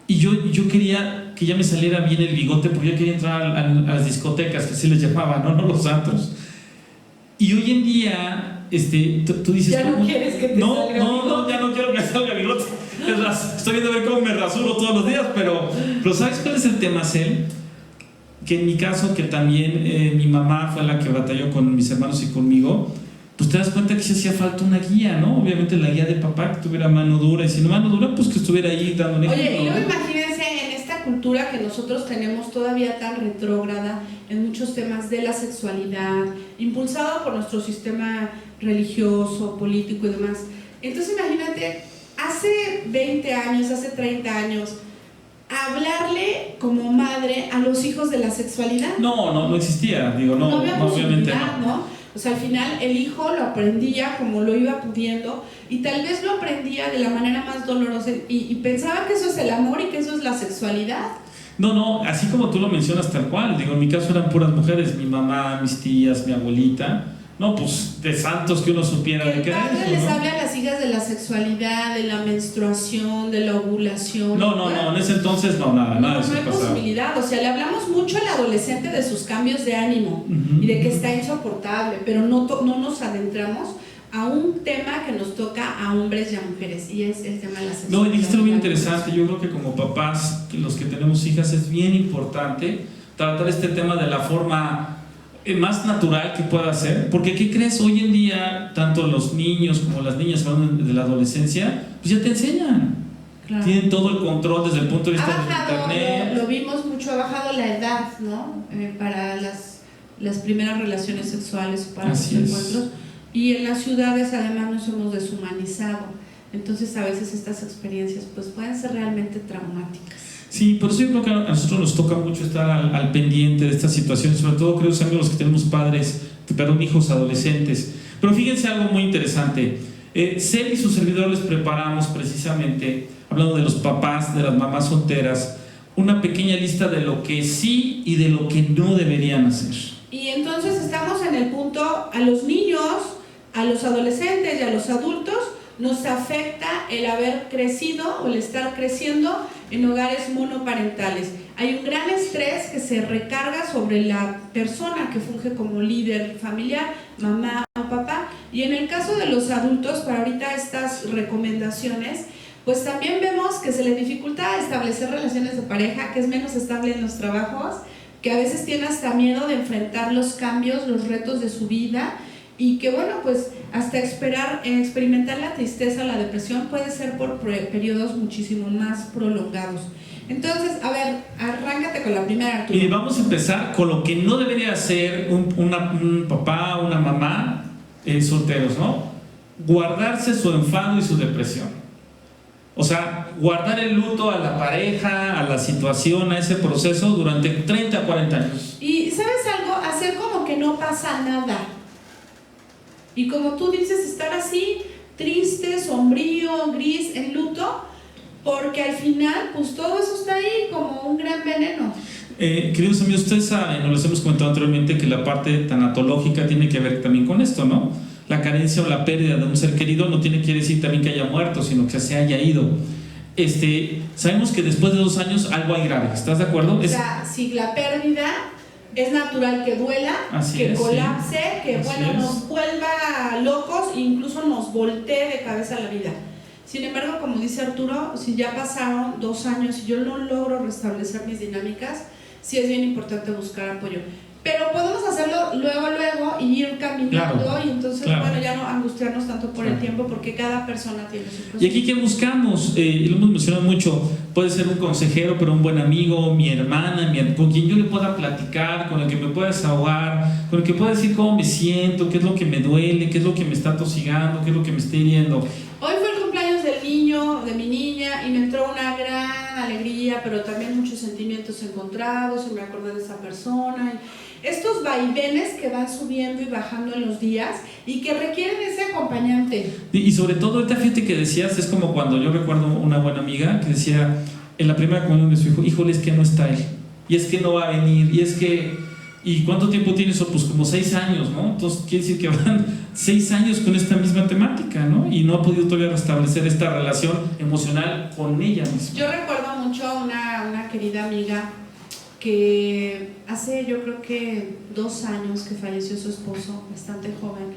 [SPEAKER 1] y yo quería que ya me saliera bien el bigote porque yo quería entrar a las discotecas, que así les llamaban, ¿no? No los antros. Y hoy en día, tú dices...
[SPEAKER 3] Ya no quieres que te salga bigote.
[SPEAKER 1] No, ya no quiero que salga bigote. Estoy viendo a ver cómo me rasuro todos los días, pero ¿sabes cuál es el tema, Cel? Que en mi caso, que también mi mamá fue la que batalló con mis hermanos y conmigo, pues te das cuenta que sí hacía falta una guía, ¿no? Obviamente la guía de papá que tuviera mano dura, y si no mano dura, pues que estuviera ahí dando un ejemplo.
[SPEAKER 3] Oye, y luego imagínense en esta cultura que nosotros tenemos todavía tan retrógrada en muchos temas de la sexualidad, impulsado por nuestro sistema religioso, político y demás. Entonces imagínate, hace 20 años, hace 30 años, hablarle como madre a los hijos de la sexualidad.
[SPEAKER 1] No existía, digo, no obviamente no.
[SPEAKER 3] O sea, al final el hijo lo aprendía como lo iba pudiendo y tal vez lo aprendía de la manera más dolorosa y pensaba que eso es el amor y que eso es la sexualidad.
[SPEAKER 1] No, así como tú lo mencionas tal cual, digo, en mi caso eran puras mujeres, mi mamá, mis tías, mi abuelita. No, pues de santos que uno supiera de qué
[SPEAKER 3] era eso, ¿no? Les habla a las hijas de la sexualidad, de la menstruación, de la ovulación.
[SPEAKER 1] No, en ese entonces nada de eso
[SPEAKER 3] pasaba. No hay posibilidad, o sea, le hablamos mucho al adolescente de sus cambios de ánimo y de que está insoportable, pero no nos adentramos a un tema que nos toca a hombres y a mujeres, y es el tema de la sexualidad.
[SPEAKER 1] No, y dijiste algo bien interesante. Yo creo que como papás, los que tenemos hijas, es bien importante tratar este tema de la forma más natural que pueda ser, porque ¿qué crees? Hoy en día tanto los niños como las niñas de la adolescencia pues ya te enseñan, claro. Tienen todo el control desde el punto de vista de internet.
[SPEAKER 3] Lo vimos mucho, ha bajado la edad, ¿no? Para las primeras relaciones sexuales, para los encuentros, y en las ciudades además nos hemos deshumanizado, entonces a veces estas experiencias pues pueden ser realmente traumáticas.
[SPEAKER 1] Sí, por eso yo creo que a nosotros nos toca mucho estar al pendiente de estas situaciones, sobre todo creo que los que tenemos hijos adolescentes. Pero fíjense algo muy interesante. Cel y su servidor les preparamos precisamente, hablando de los papás, de las mamás solteras, una pequeña lista de lo que sí y de lo que no deberían hacer.
[SPEAKER 3] Y entonces estamos en el punto, a los niños, a los adolescentes y a los adultos, nos afecta el haber crecido o el estar creciendo en hogares monoparentales. Hay un gran estrés que se recarga sobre la persona que funge como líder familiar, mamá o papá, y en el caso de los adultos, para ahorita estas recomendaciones, pues también vemos que se les dificulta establecer relaciones de pareja, que es menos estable en los trabajos, que a veces tiene hasta miedo de enfrentar los cambios, los retos de su vida, y que bueno, pues hasta experimentar la tristeza, la depresión puede ser por periodos muchísimo más prolongados. Entonces, a ver, arráncate con la primera, Arturo.
[SPEAKER 1] Y vamos a empezar con lo que no debería hacer un papá, una mamá solteros, ¿no? Guardarse su enfado y su depresión. O sea, guardar el luto a la pareja, a la situación, a ese proceso durante 30 a 40 años.
[SPEAKER 3] Y ¿sabes algo? Hacer como que no pasa nada. Y como tú dices, estar así, triste, sombrío, gris, en luto, porque al final, pues todo eso está ahí como un gran veneno.
[SPEAKER 1] Queridos amigos, ustedes saben, nos les hemos comentado anteriormente que la parte tanatológica tiene que ver también con esto, ¿no? La carencia o la pérdida de un ser querido no tiene que decir también que haya muerto, sino que se haya ido. Sabemos que después de 2 años algo hay grave, ¿estás de acuerdo?
[SPEAKER 3] O sea, si la pérdida es natural que duela, que colapse, que nos vuelva locos e incluso nos voltee de cabeza la vida. Sin embargo, como dice Arturo, si ya pasaron 2 años y yo no logro restablecer mis dinámicas, sí es bien importante buscar apoyo. Pero podemos hacerlo luego y ir caminando, claro, y entonces, bueno, ya no angustiarnos tanto por el tiempo, porque cada persona tiene su proceso.
[SPEAKER 1] Y aquí, ¿qué buscamos? Lo hemos mencionado mucho, puede ser un consejero, pero un buen amigo, mi hermana, con quien yo le pueda platicar, con el que me pueda desahogar, con el que pueda decir cómo me siento, qué es lo que me duele, qué es lo que me está tosigando, qué es lo que me está hiriendo.
[SPEAKER 3] Hoy fue el cumpleaños del niño, de mi niña, y me entró una gran alegría melancolía, pero también muchos sentimientos encontrados, y me acordé de esa persona, y estos vaivenes que van subiendo y bajando en los días y que requieren ese acompañante.
[SPEAKER 1] Y sobre todo, esta fíjate que decías, es como cuando yo recuerdo una buena amiga que decía en la primera comunión de su hijo, híjole, es que no está él, y es que no va a venir, y es que... ¿Y cuánto tiempo tiene eso? Pues como 6 años, ¿no? Entonces quiere decir que van 6 años con esta misma temática, ¿no? Y no ha podido todavía restablecer esta relación emocional con ella misma.
[SPEAKER 3] Yo recuerdo mucho a una querida amiga que hace, yo creo que 2 años que falleció su esposo, bastante joven,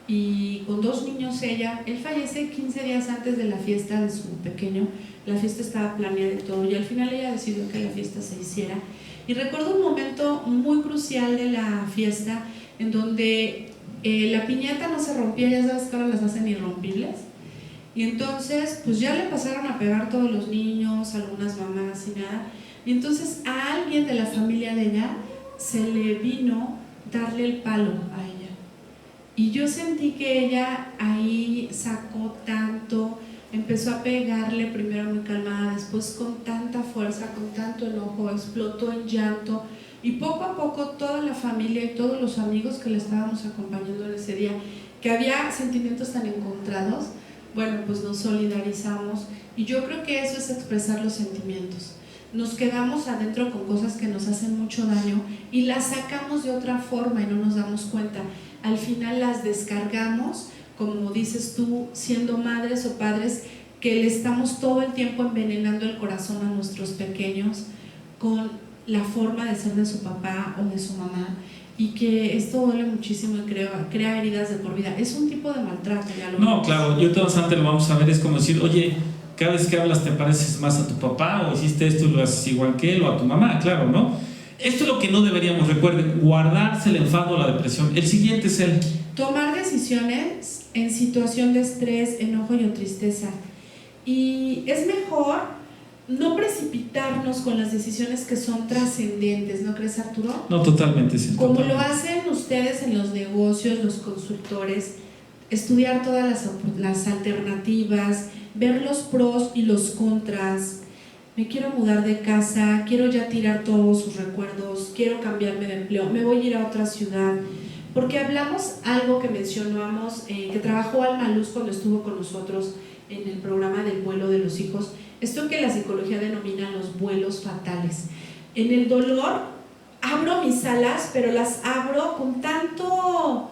[SPEAKER 3] y con 2 niños ella. Él fallece 15 días antes de la fiesta de su pequeño. La fiesta estaba planeada y todo, y al final ella decidió que la fiesta se hiciera. Y recuerdo un momento muy crucial de la fiesta en donde la piñata no se rompía, ya sabes que ahora las hacen irrompibles. Y entonces, pues ya le pasaron a pegar todos los niños, algunas mamás y nada. Y entonces a alguien de la familia de ella se le vino darle el palo a ella. Y yo sentí que ella ahí sacó tanto, empezó a pegarle, primero muy calmada, después con tanta fuerza, con tanto enojo, explotó en llanto, y poco a poco toda la familia y todos los amigos que le estábamos acompañando en ese día, que había sentimientos tan encontrados, bueno, pues nos solidarizamos, y yo creo que eso es expresar los sentimientos. Nos quedamos adentro con cosas que nos hacen mucho daño y las sacamos de otra forma y no nos damos cuenta. Al final las descargamos, como dices tú, siendo madres o padres que le estamos todo el tiempo envenenando el corazón a nuestros pequeños con la forma de ser de su papá o de su mamá, y que esto duele muchísimo y crea heridas de por vida. Es un tipo de maltrato, ya lo
[SPEAKER 1] No,
[SPEAKER 3] vimos.
[SPEAKER 1] claro, yo todo antes lo vamos a ver, es como decir, oye, cada vez que hablas te pareces más a tu papá, o hiciste esto y lo haces igual que él, o a tu mamá, claro, ¿no? Esto es lo que no deberíamos, recuerden, guardarse el enfado o la depresión. El siguiente es el...
[SPEAKER 3] Tomar decisiones en situación de estrés, enojo y o tristeza. Y es mejor no precipitarnos con las decisiones que son trascendentes, ¿no crees, Arturo?
[SPEAKER 1] No, totalmente, sí.
[SPEAKER 3] Como
[SPEAKER 1] totalmente.
[SPEAKER 3] lo hacen ustedes en los negocios, los consultores, estudiar todas las alternativas, ver los pros y los contras. Me quiero mudar de casa, quiero ya tirar todos sus recuerdos, quiero cambiarme de empleo, me voy a ir a otra ciudad. Porque hablamos algo que mencionamos, que trabajó Alma Luz cuando estuvo con nosotros en el programa del vuelo de los hijos, esto que la psicología denomina los vuelos fatales. En el dolor abro mis alas, pero las abro con tantos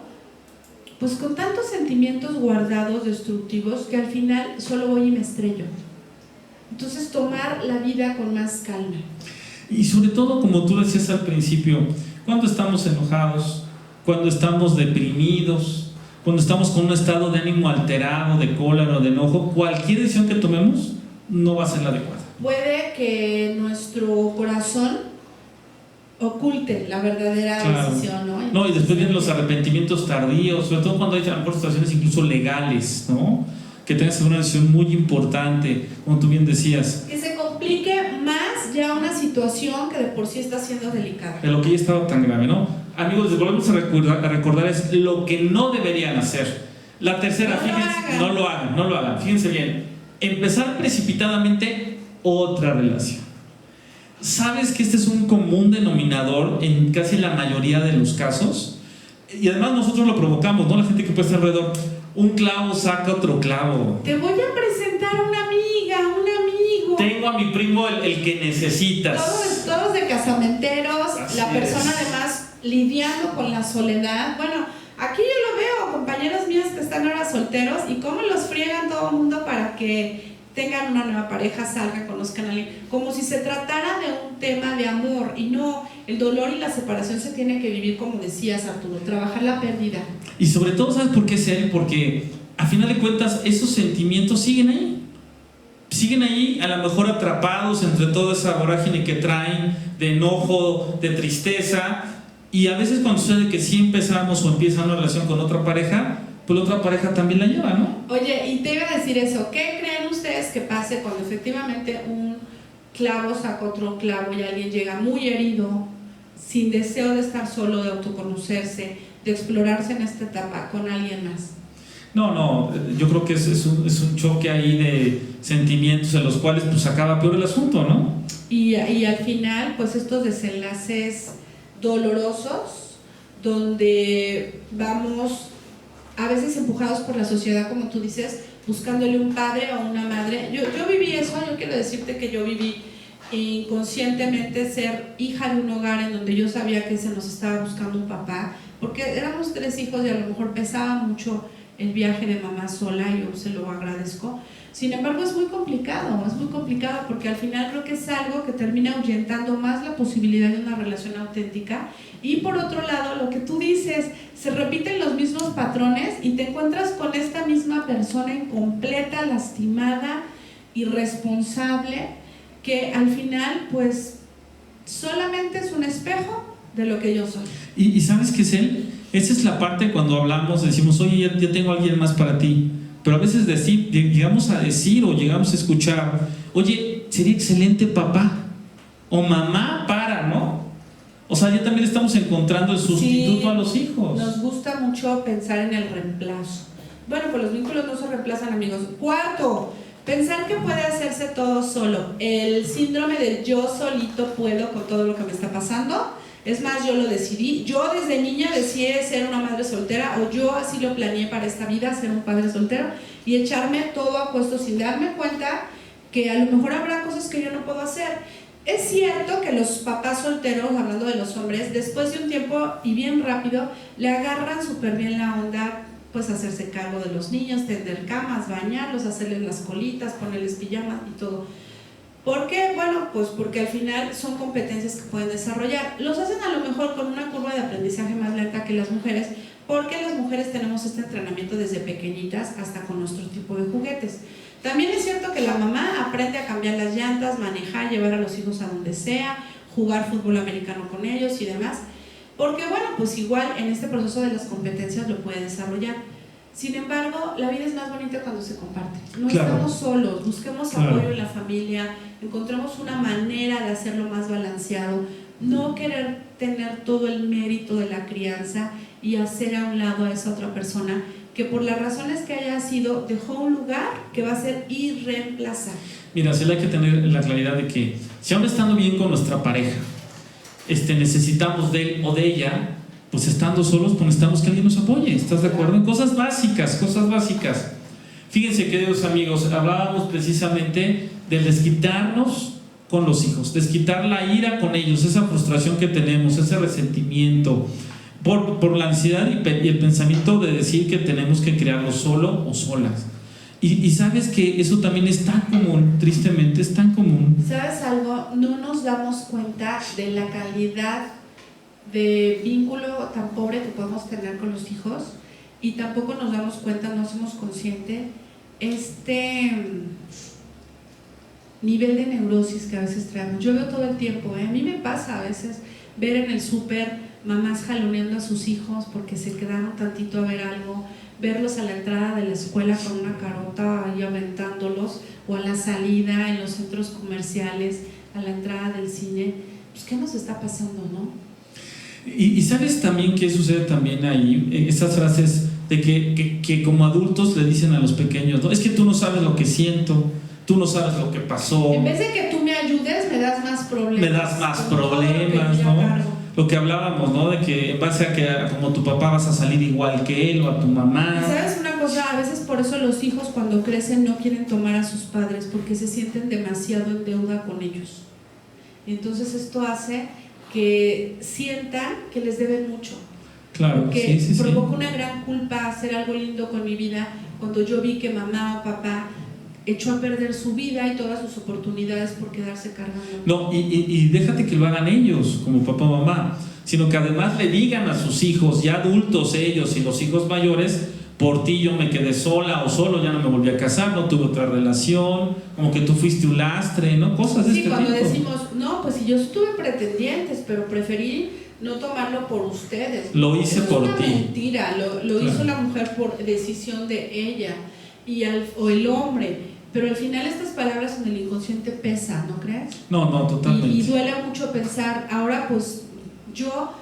[SPEAKER 3] sentimientos guardados, destructivos, que al final solo voy y me estrello. Entonces tomar la vida con más calma.
[SPEAKER 1] Y sobre todo, como tú decías al principio, cuando estamos enojados, cuando estamos deprimidos, cuando estamos con un estado de ánimo alterado, de cólera o de enojo, cualquier decisión que tomemos no va a ser la adecuada.
[SPEAKER 3] Puede que nuestro corazón oculte la verdadera decisión, ¿no?
[SPEAKER 1] No, y después vienen los arrepentimientos tardíos, sobre todo cuando hay a lo mejor situaciones incluso legales, ¿no? Que tengas una decisión muy importante, como tú bien decías.
[SPEAKER 3] Que se complique más ya una situación que de por sí está siendo delicada.
[SPEAKER 1] De lo que ya estaba tan grave, ¿no? Amigos, les volvemos a recordar es lo que no deberían hacer. La tercera, fíjense, no lo hagan, fíjense bien. Empezar precipitadamente otra relación. ¿Sabes que este es un común denominador en casi la mayoría de los casos? Y además nosotros lo provocamos, ¿no? La gente que puede estar alrededor. Un clavo saca otro clavo.
[SPEAKER 3] Te voy a presentar a una amiga, un amigo.
[SPEAKER 1] Tengo a mi primo el que necesitas.
[SPEAKER 3] Todos de casamenteros,
[SPEAKER 1] Así
[SPEAKER 3] la persona
[SPEAKER 1] es.
[SPEAKER 3] además lidiando con la soledad. Bueno, aquí yo lo veo, compañeros míos que están ahora solteros, y cómo los friegan todo el mundo para que tengan una nueva pareja, salgan, conozcan a alguien, como si se tratara de un tema de amor. Y no, el dolor y la separación se tiene que vivir, como decías, Arturo, trabajar la pérdida.
[SPEAKER 1] Y sobre todo, ¿sabes por qué es serio? Porque a final de cuentas esos sentimientos siguen ahí, a lo mejor atrapados entre toda esa vorágine que traen de enojo, de tristeza. Y a veces cuando sucede que sí empezamos o empieza una relación con otra pareja, pues la otra pareja también la lleva, ¿no?
[SPEAKER 3] Oye, y te iba a decir eso, ¿qué creen ustedes que pase cuando efectivamente un clavo saca otro clavo y alguien llega muy herido, sin deseo de estar solo, de autoconocerse, de explorarse en esta etapa con alguien más?
[SPEAKER 1] No, yo creo que es un choque ahí de sentimientos en los cuales pues acaba peor el asunto, ¿no?
[SPEAKER 3] Y al final, pues estos desenlaces dolorosos, donde vamos a veces empujados por la sociedad, como tú dices, buscándole un padre o una madre. Yo viví eso, yo quiero decirte que yo viví inconscientemente ser hija de un hogar en donde yo sabía que se nos estaba buscando un papá, porque éramos 3 hijos y a lo mejor pesaba mucho el viaje de mamá sola, y yo se lo agradezco. Sin embargo, es muy complicado porque al final creo que es algo que termina ahuyentando más la posibilidad de una relación auténtica. Y por otro lado, lo que tú dices, se repiten los mismos patrones y te encuentras con esta misma persona incompleta, lastimada, irresponsable, que al final pues solamente es un espejo de lo que yo soy.
[SPEAKER 1] Y ¿sabes qué es él? Esa es la parte cuando hablamos, decimos, oye, ya tengo a alguien más para ti. Pero a veces llegamos a decir o llegamos a escuchar, oye, sería excelente papá o mamá para, ¿no? O sea, ya también estamos encontrando el sustituto a los hijos.
[SPEAKER 3] Nos gusta mucho pensar en el reemplazo. Bueno, pues los vínculos no se reemplazan, amigos. 4, pensar que puede hacerse todo solo. El síndrome del yo solito puedo con todo lo que me está pasando. Es más, yo lo decidí. Yo desde niña decidí ser una madre soltera, o yo así lo planeé para esta vida, ser un padre soltero, y echarme todo a puesto sin darme cuenta que a lo mejor habrá cosas que yo no puedo hacer. Es cierto que los papás solteros, hablando de los hombres, después de un tiempo y bien rápido, le agarran súper bien la onda, pues hacerse cargo de los niños, tender camas, bañarlos, hacerles las colitas, ponerles pijamas y todo. ¿Por qué? Bueno, pues porque al final son competencias que pueden desarrollar. Los hacen a lo mejor con una curva de aprendizaje más lenta que las mujeres, porque las mujeres tenemos este entrenamiento desde pequeñitas hasta con nuestro tipo de juguetes. También es cierto que la mamá aprende a cambiar las llantas, manejar, llevar a los hijos a donde sea, jugar fútbol americano con ellos y demás, porque bueno, pues igual en este proceso de las competencias lo puede desarrollar. Sin embargo, la vida es más bonita cuando se comparte. No estamos solos, busquemos apoyo en la familia, encontremos una manera de hacerlo más balanceado, no querer tener todo el mérito de la crianza y hacer a un lado a esa otra persona que por las razones que haya sido dejó un lugar que va a ser irreemplazable.
[SPEAKER 1] Mira, sí hay que tener la claridad de que si aún estando bien con nuestra pareja, necesitamos de él o de ella, pues estando solos, pues necesitamos que alguien nos apoye. ¿Estás de acuerdo? En cosas básicas. Fíjense, queridos amigos, hablábamos precisamente del desquitarnos con los hijos, desquitar la ira con ellos, esa frustración que tenemos, ese resentimiento, por la ansiedad y el pensamiento de decir que tenemos que criarlos solo o solas. Y sabes que eso también es tan común, tristemente es tan común.
[SPEAKER 3] ¿Sabes algo? No nos damos cuenta de la calidad de vínculo tan pobre que podemos tener con los hijos, y tampoco nos damos cuenta, no somos conscientes este nivel de neurosis que a veces traemos. Yo veo todo el tiempo, a mí me pasa a veces ver en el súper mamás jaloneando a sus hijos porque se quedaron tantito a ver algo, verlos a la entrada de la escuela con una carota ahí aventándolos, o a la salida en los centros comerciales, a la entrada del cine. Pues ¿qué nos está pasando, no?
[SPEAKER 1] Y sabes también qué sucede también ahí, esas frases de que como adultos le dicen a los pequeños, ¿no? Es que tú no sabes lo que siento, tú no sabes lo que pasó.
[SPEAKER 3] En vez de que tú me ayudes, me das más problemas.
[SPEAKER 1] ¿No? Lo que hablábamos, ¿no? De que en base a que como tu papá vas a salir igual que él o a tu mamá.
[SPEAKER 3] ¿Sabes una cosa? A veces por eso los hijos cuando crecen no quieren tomar a sus padres, porque se sienten demasiado en deuda con ellos. Entonces esto hace que sientan que les deben mucho.
[SPEAKER 1] Claro,
[SPEAKER 3] porque provoca una gran culpa hacer algo lindo con mi vida cuando yo vi que mamá o papá echó a perder su vida y todas sus oportunidades por quedarse cargando.
[SPEAKER 1] No, y déjate que lo hagan ellos como papá o mamá, sino que además le digan a sus hijos, ya adultos ellos y los hijos mayores, por ti yo me quedé sola o solo, ya no me volví a casar, no tuve otra relación, como que tú fuiste un lastre, ¿no? Cosas de este tipo. Sí, cuando
[SPEAKER 3] decimos, no, pues si yo tuve pretendientes, pero preferí no tomarlo por ustedes.
[SPEAKER 1] Lo hice por ti.
[SPEAKER 3] Es una mentira, lo hizo la mujer por decisión de ella o el hombre. Pero al final estas palabras en el inconsciente pesan, ¿no crees?
[SPEAKER 1] No, totalmente.
[SPEAKER 3] Y duele mucho pensar, ahora pues yo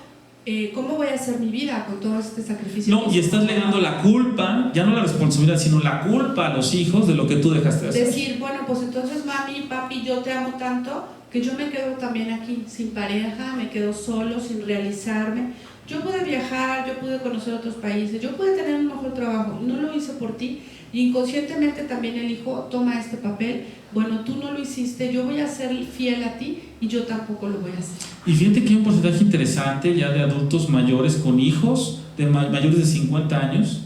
[SPEAKER 3] ¿cómo voy a hacer mi vida con todo este sacrificio?
[SPEAKER 1] No, y estás legando la culpa, ya no la responsabilidad, sino la culpa a los hijos de lo que tú dejaste de hacer.
[SPEAKER 3] Decir, bueno, pues entonces mami, papi, yo te amo tanto que yo me quedo también aquí sin pareja, me quedo solo, sin realizarme. Yo pude viajar, yo pude conocer otros países, yo pude tener un mejor trabajo, no lo hice por ti, y inconscientemente también el hijo toma este papel. Bueno, tú no lo hiciste, yo voy a ser fiel a ti y yo tampoco lo voy a hacer.
[SPEAKER 1] Y fíjate que hay un porcentaje interesante ya de adultos mayores con hijos de mayores de 50 años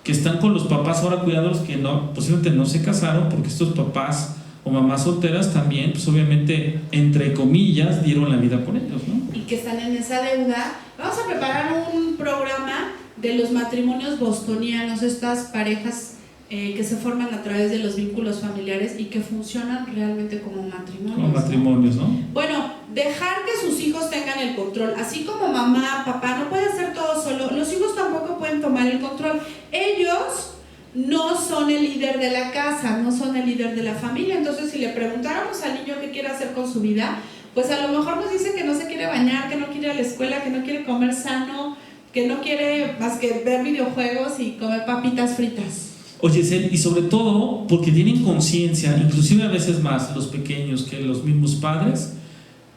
[SPEAKER 1] que están con los papás ahora cuidándolos, que no, posiblemente no se casaron, porque estos papás o mamás solteras también, pues obviamente, entre comillas, dieron la vida por ellos, ¿no?
[SPEAKER 3] Y que están en esa deuda. Vamos a preparar un programa de los matrimonios bostonianos, estas parejas que se forman a través de los vínculos familiares y que funcionan realmente como matrimonios.
[SPEAKER 1] Como matrimonios, ¿no?
[SPEAKER 3] Bueno, dejar que sus hijos tengan el control, así como mamá, papá no puede hacer todo solo, los hijos tampoco pueden tomar el control. Ellos no son el líder de la casa, no son el líder de la familia. Entonces, si le preguntáramos al niño qué quiere hacer con su vida, pues a lo mejor nos dice que no se quiere bañar, que no quiere ir a la escuela, que no quiere comer sano, que no quiere más que ver videojuegos y comer papitas fritas.
[SPEAKER 1] Oye, y sobre todo porque tienen conciencia, inclusive a veces más los pequeños que los mismos padres,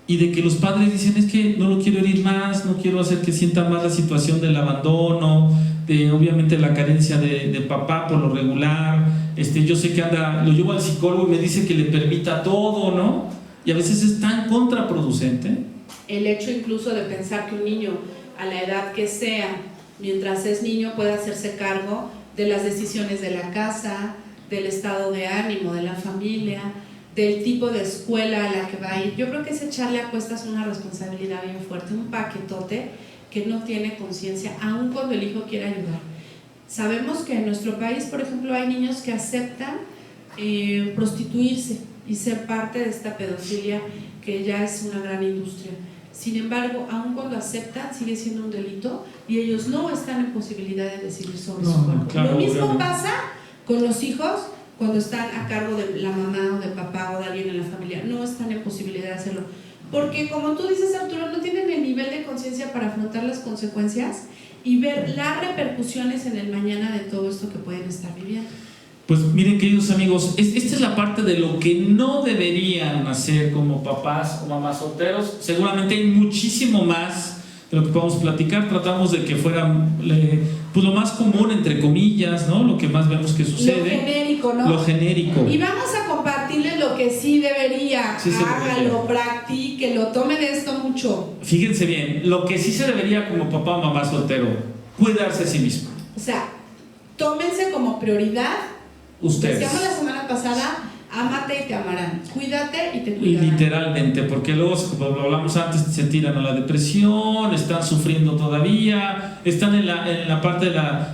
[SPEAKER 1] y de que los padres dicen, es que no lo quiero herir más, no quiero hacer que sienta más la situación del abandono, de obviamente la carencia de papá por lo regular. Yo sé que lo llevo al psicólogo y me dice que le permita todo, ¿no? Y a veces es tan contraproducente.
[SPEAKER 3] El hecho incluso de pensar que un niño, a la edad que sea, mientras es niño, puede hacerse cargo de las decisiones de la casa, del estado de ánimo de la familia, del tipo de escuela a la que va a ir. Yo creo que es echarle a cuestas una responsabilidad bien fuerte, un paquetote que no tiene conciencia, aun cuando el hijo quiere ayudar. Sabemos que en nuestro país, por ejemplo, hay niños que aceptan prostituirse y ser parte de esta pedofilia que ya es una gran industria. Sin embargo, aun cuando aceptan, sigue siendo un delito y ellos no están en posibilidad de decidir sobre su cuerpo.
[SPEAKER 1] Claro,
[SPEAKER 3] lo mismo
[SPEAKER 1] obviamente
[SPEAKER 3] pasa con los hijos cuando están a cargo de la mamá o de papá o de alguien en la familia. No están en posibilidad de hacerlo. Porque, como tú dices, Arturo, no tienen el nivel de conciencia para afrontar las consecuencias y ver las repercusiones en el mañana de todo esto que pueden estar viviendo.
[SPEAKER 1] Pues miren, queridos amigos, esta es la parte de lo que no deberían hacer como papás o mamás solteros. Seguramente hay muchísimo más de lo que podemos platicar. Tratamos de que fuera pues lo más común, entre comillas, ¿no? Lo que más vemos que sucede.
[SPEAKER 3] Lo genérico, ¿no?
[SPEAKER 1] Lo genérico.
[SPEAKER 3] Y vamos a compartirles lo que sí debería.
[SPEAKER 1] Sí,
[SPEAKER 3] hágalo, practíquelo, tome de esto mucho.
[SPEAKER 1] Fíjense bien, lo que sí se debería como papá o mamá soltero, cuidarse a sí mismo.
[SPEAKER 3] O sea, tómense como prioridad.
[SPEAKER 1] Ustedes.
[SPEAKER 3] Decíamos la semana pasada, ámate y te amarán. Cuídate y te
[SPEAKER 1] Y
[SPEAKER 3] cuidarán.
[SPEAKER 1] literalmente, porque luego, como lo hablamos antes, se tiran a la depresión, están sufriendo todavía, están en la parte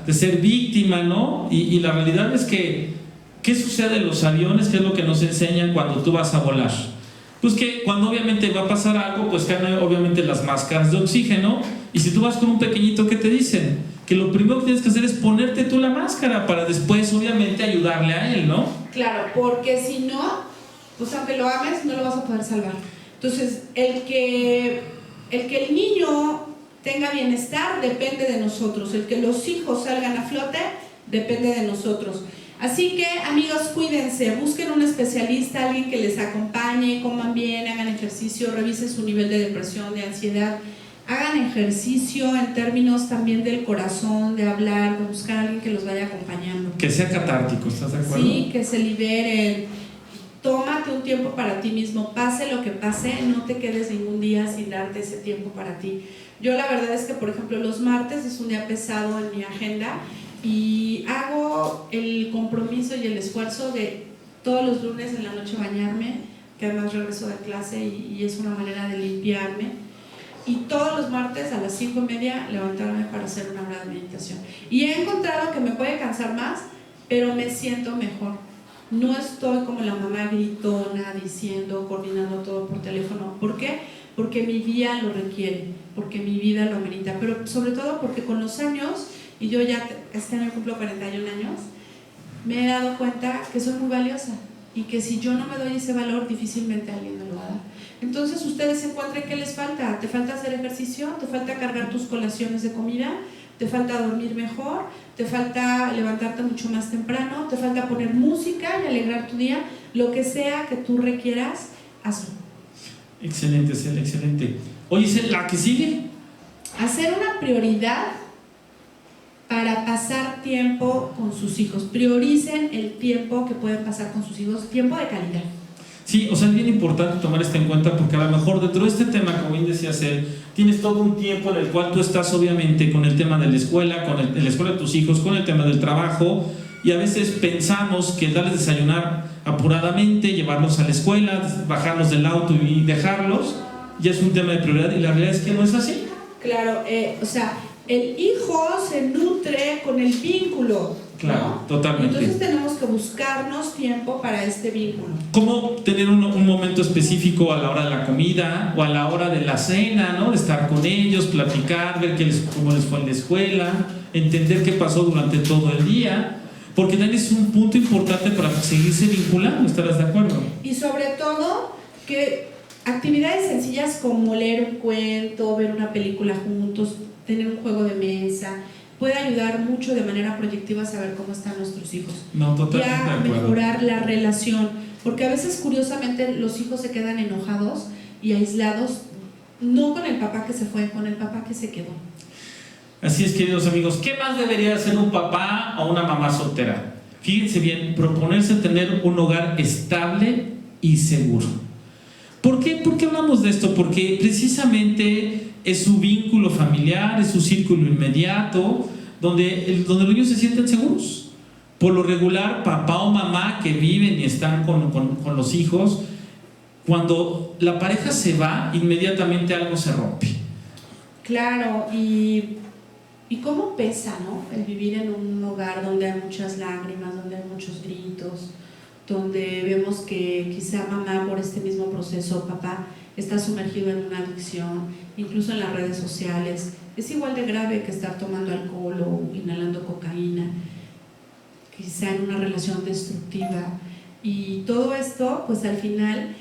[SPEAKER 1] de ser víctima, ¿no? Y la realidad es que, ¿qué sucede en los aviones? ¿Qué es lo que nos enseñan cuando tú vas a volar? Pues que cuando obviamente va a pasar algo, pues caen obviamente las máscaras de oxígeno, y si tú vas con un pequeñito, ¿qué te dicen? Que lo primero que tienes que hacer es ponerte tú la máscara para después obviamente ayudarle a él, ¿no?
[SPEAKER 3] Claro, porque si no, pues aunque lo ames, no lo vas a poder salvar. Entonces, el que el niño tenga bienestar depende de nosotros, el que los hijos salgan a flote depende de nosotros. Así que, amigos, cuídense, busquen un especialista, alguien que les acompañe, coman bien, hagan ejercicio, revisen su nivel de depresión, de ansiedad. Hagan ejercicio en términos también del corazón, de hablar, de buscar a alguien que los vaya acompañando.
[SPEAKER 1] Que sea catártico, ¿estás de acuerdo?
[SPEAKER 3] Sí, que se liberen. Tómate un tiempo para ti mismo, pase lo que pase, no te quedes ningún día sin darte ese tiempo para ti. Yo la verdad es que, por ejemplo, los martes es un día pesado en mi agenda y hago el compromiso y el esfuerzo de todos los lunes en la noche bañarme, que además regreso de clase y es una manera de limpiarme. Y todos los martes a las 5:30 levantarme para hacer una hora de meditación. Y he encontrado que me puede cansar más, pero me siento mejor. No estoy como la mamá gritona, diciendo, coordinando todo por teléfono. ¿Por qué? Porque mi vida lo requiere, porque mi vida lo amerita. Pero sobre todo porque con los años, y yo ya este año cumplo 41 años, me he dado cuenta que soy muy valiosa y que si yo no me doy ese valor, difícilmente alguien me lo va a dar. Entonces ustedes encuentren qué les falta. ¿Te falta hacer ejercicio? ¿Te falta cargar tus colaciones de comida? ¿Te falta dormir mejor? ¿Te falta levantarte mucho más temprano? ¿Te falta poner música y alegrar tu día? Lo que sea que tú requieras, hazlo.
[SPEAKER 1] Excelente, Cel, excelente. Oye, Cel, ¿la que sigue?
[SPEAKER 3] Hacer una prioridad para pasar tiempo con sus hijos. Prioricen el tiempo que pueden pasar con sus hijos, tiempo de calidad.
[SPEAKER 1] Sí, o sea, es bien importante tomar esto en cuenta porque a lo mejor dentro de este tema, como bien decía Cel, tienes todo un tiempo en el cual tú estás obviamente con el tema de la escuela, de la escuela de tus hijos, con el tema del trabajo, y a veces pensamos que darles desayunar apuradamente, llevarlos a la escuela, bajarlos del auto y dejarlos, ya es un tema de prioridad, y la realidad es que no es así.
[SPEAKER 3] Claro, o sea, el hijo se nutre con el vínculo.
[SPEAKER 1] Claro,
[SPEAKER 3] ¿no?
[SPEAKER 1] totalmente.
[SPEAKER 3] Entonces tenemos que buscarnos tiempo para este vínculo.
[SPEAKER 1] ¿Cómo tener un momento específico a la hora de la comida o a la hora de la cena, ¿no? De estar con ellos, platicar, ver cómo les fue en la escuela, entender qué pasó durante todo el día, porque también es un punto importante para seguirse vinculando, ¿estarás de acuerdo?
[SPEAKER 3] Y sobre todo, que actividades sencillas como leer un cuento, ver una película juntos, tener un juego de mesa, puede ayudar mucho de manera proyectiva a saber cómo están nuestros hijos.
[SPEAKER 1] No, totalmente
[SPEAKER 3] y a
[SPEAKER 1] de acuerdo.
[SPEAKER 3] mejorar la relación, porque a veces curiosamente los hijos se quedan enojados y aislados, no con el papá que se fue, con el papá que se quedó.
[SPEAKER 1] Así es, queridos amigos, ¿qué más debería hacer un papá o una mamá soltera? Fíjense bien, proponerse tener un hogar estable y seguro. ¿Por qué? ¿Por qué hablamos de esto? Porque precisamente es su vínculo familiar, es su círculo inmediato, donde los niños se sienten seguros. Por lo regular, papá o mamá que viven y están con los hijos, cuando la pareja se va, inmediatamente algo se rompe.
[SPEAKER 3] Claro, y cómo pesa, ¿no? El vivir en un hogar donde hay muchas lágrimas, donde hay muchos gritos, donde vemos que quizá mamá por este mismo proceso, papá está sumergido en una adicción, incluso en las redes sociales. Es igual de grave que estar tomando alcohol o inhalando cocaína, quizá en una relación destructiva. Y todo esto, pues al final,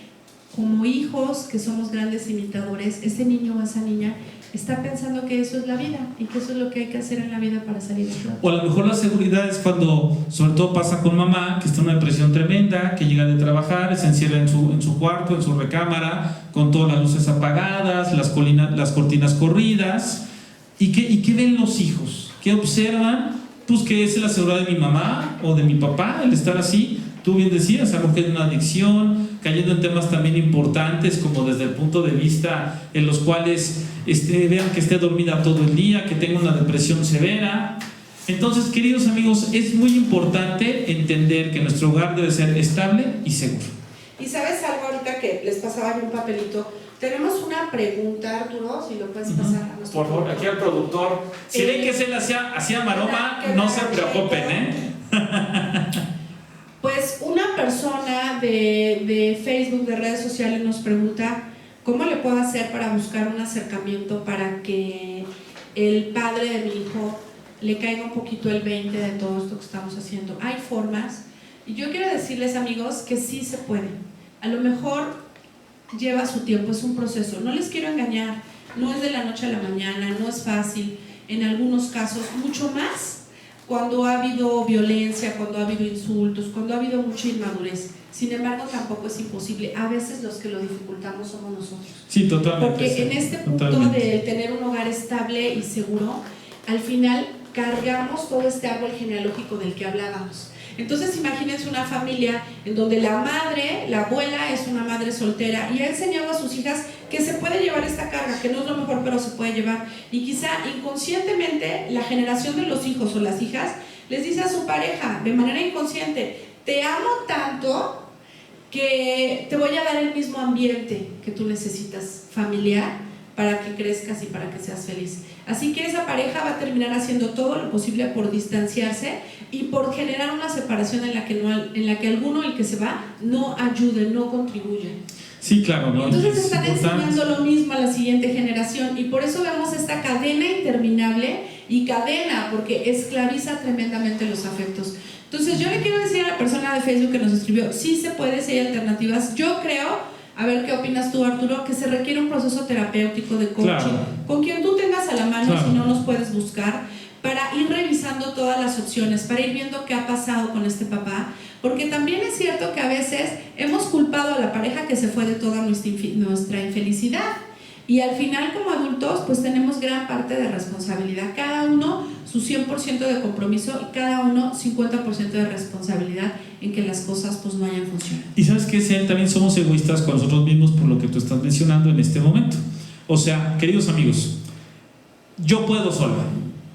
[SPEAKER 3] como hijos que somos grandes imitadores, ese niño o esa niña está pensando que eso es la vida y que eso es lo que hay que hacer en la vida para salir de todo.
[SPEAKER 1] O a lo mejor la seguridad es cuando, sobre todo pasa con mamá, que está en una depresión tremenda, que llega de trabajar, se encierra en su cuarto, en su recámara, con todas las luces apagadas, las cortinas corridas. ¿Y qué ven los hijos? ¿Qué observan? Pues que es la seguridad de mi mamá o de mi papá, el estar así. Tú bien decías, a lo mejor es una adicción, cayendo en temas también importantes, como desde el punto de vista en los cuales vean que esté dormida todo el día, que tenga una depresión severa. Entonces, queridos amigos, es muy importante entender que nuestro hogar debe ser estable y seguro.
[SPEAKER 3] Y sabes algo ahorita que les pasaba yo un papelito. Tenemos una pregunta, Arturo, si lo puedes pasar a nuestro.
[SPEAKER 1] Por favor, aquí al productor. Si ven que se le hacía maroma, no se preocupen, ¿eh?
[SPEAKER 3] Pues una persona de Facebook, de redes sociales, nos pregunta cómo le puedo hacer para buscar un acercamiento para que el padre de mi hijo le caiga un poquito el 20 de todo esto que estamos haciendo. Hay formas, y yo quiero decirles, amigos, que sí se puede. A lo mejor lleva su tiempo, es un proceso. No les quiero engañar, no es de la noche a la mañana, no es fácil. En algunos casos, mucho más cuando ha habido violencia, cuando ha habido insultos, cuando ha habido mucha inmadurez. Sin embargo, tampoco es imposible. A veces los que lo dificultamos somos nosotros.
[SPEAKER 1] Sí, totalmente.
[SPEAKER 3] Porque
[SPEAKER 1] sí,
[SPEAKER 3] en este punto de tener un hogar estable y seguro, al final cargamos todo este árbol genealógico del que hablábamos. Entonces imagínense una familia en donde la madre, la abuela es una madre soltera y ha enseñado a sus hijas que se puede llevar esta carga, que no es lo mejor pero se puede llevar, y quizá inconscientemente la generación de los hijos o las hijas les dice a su pareja de manera inconsciente: te amo tanto que te voy a dar el mismo ambiente que tú necesitas familiar para que crezcas y para que seas feliz. Así que esa pareja va a terminar haciendo todo lo posible por distanciarse y por generar una separación en la que alguno, el que se va, no ayude, no contribuye.
[SPEAKER 1] Sí, claro, ¿no?
[SPEAKER 3] Entonces están enseñando lo mismo a la siguiente generación, y por eso vemos esta cadena interminable, y cadena porque esclaviza tremendamente los afectos. Entonces yo le quiero decir a la persona de Facebook que nos escribió: sí se puede, si hay alternativas. Yo creo, a ver qué opinas tú, Arturo, que se requiere un proceso terapéutico de coaching,
[SPEAKER 1] Claro.
[SPEAKER 3] con quien tú tengas a la mano,
[SPEAKER 1] Claro.
[SPEAKER 3] si no nos puedes buscar, para ir revisando todas las opciones, para ir viendo qué ha pasado con este papá, porque también es cierto que a veces hemos culpado a la pareja que se fue de toda nuestra infelicidad, y al final como adultos pues tenemos gran parte de responsabilidad, cada uno su 100% de compromiso y cada uno 50% de responsabilidad en que las cosas pues no hayan funcionado.
[SPEAKER 1] Y sabes que también somos egoístas con nosotros mismos por lo que tú estás mencionando en este momento. O sea, queridos amigos, yo puedo solo,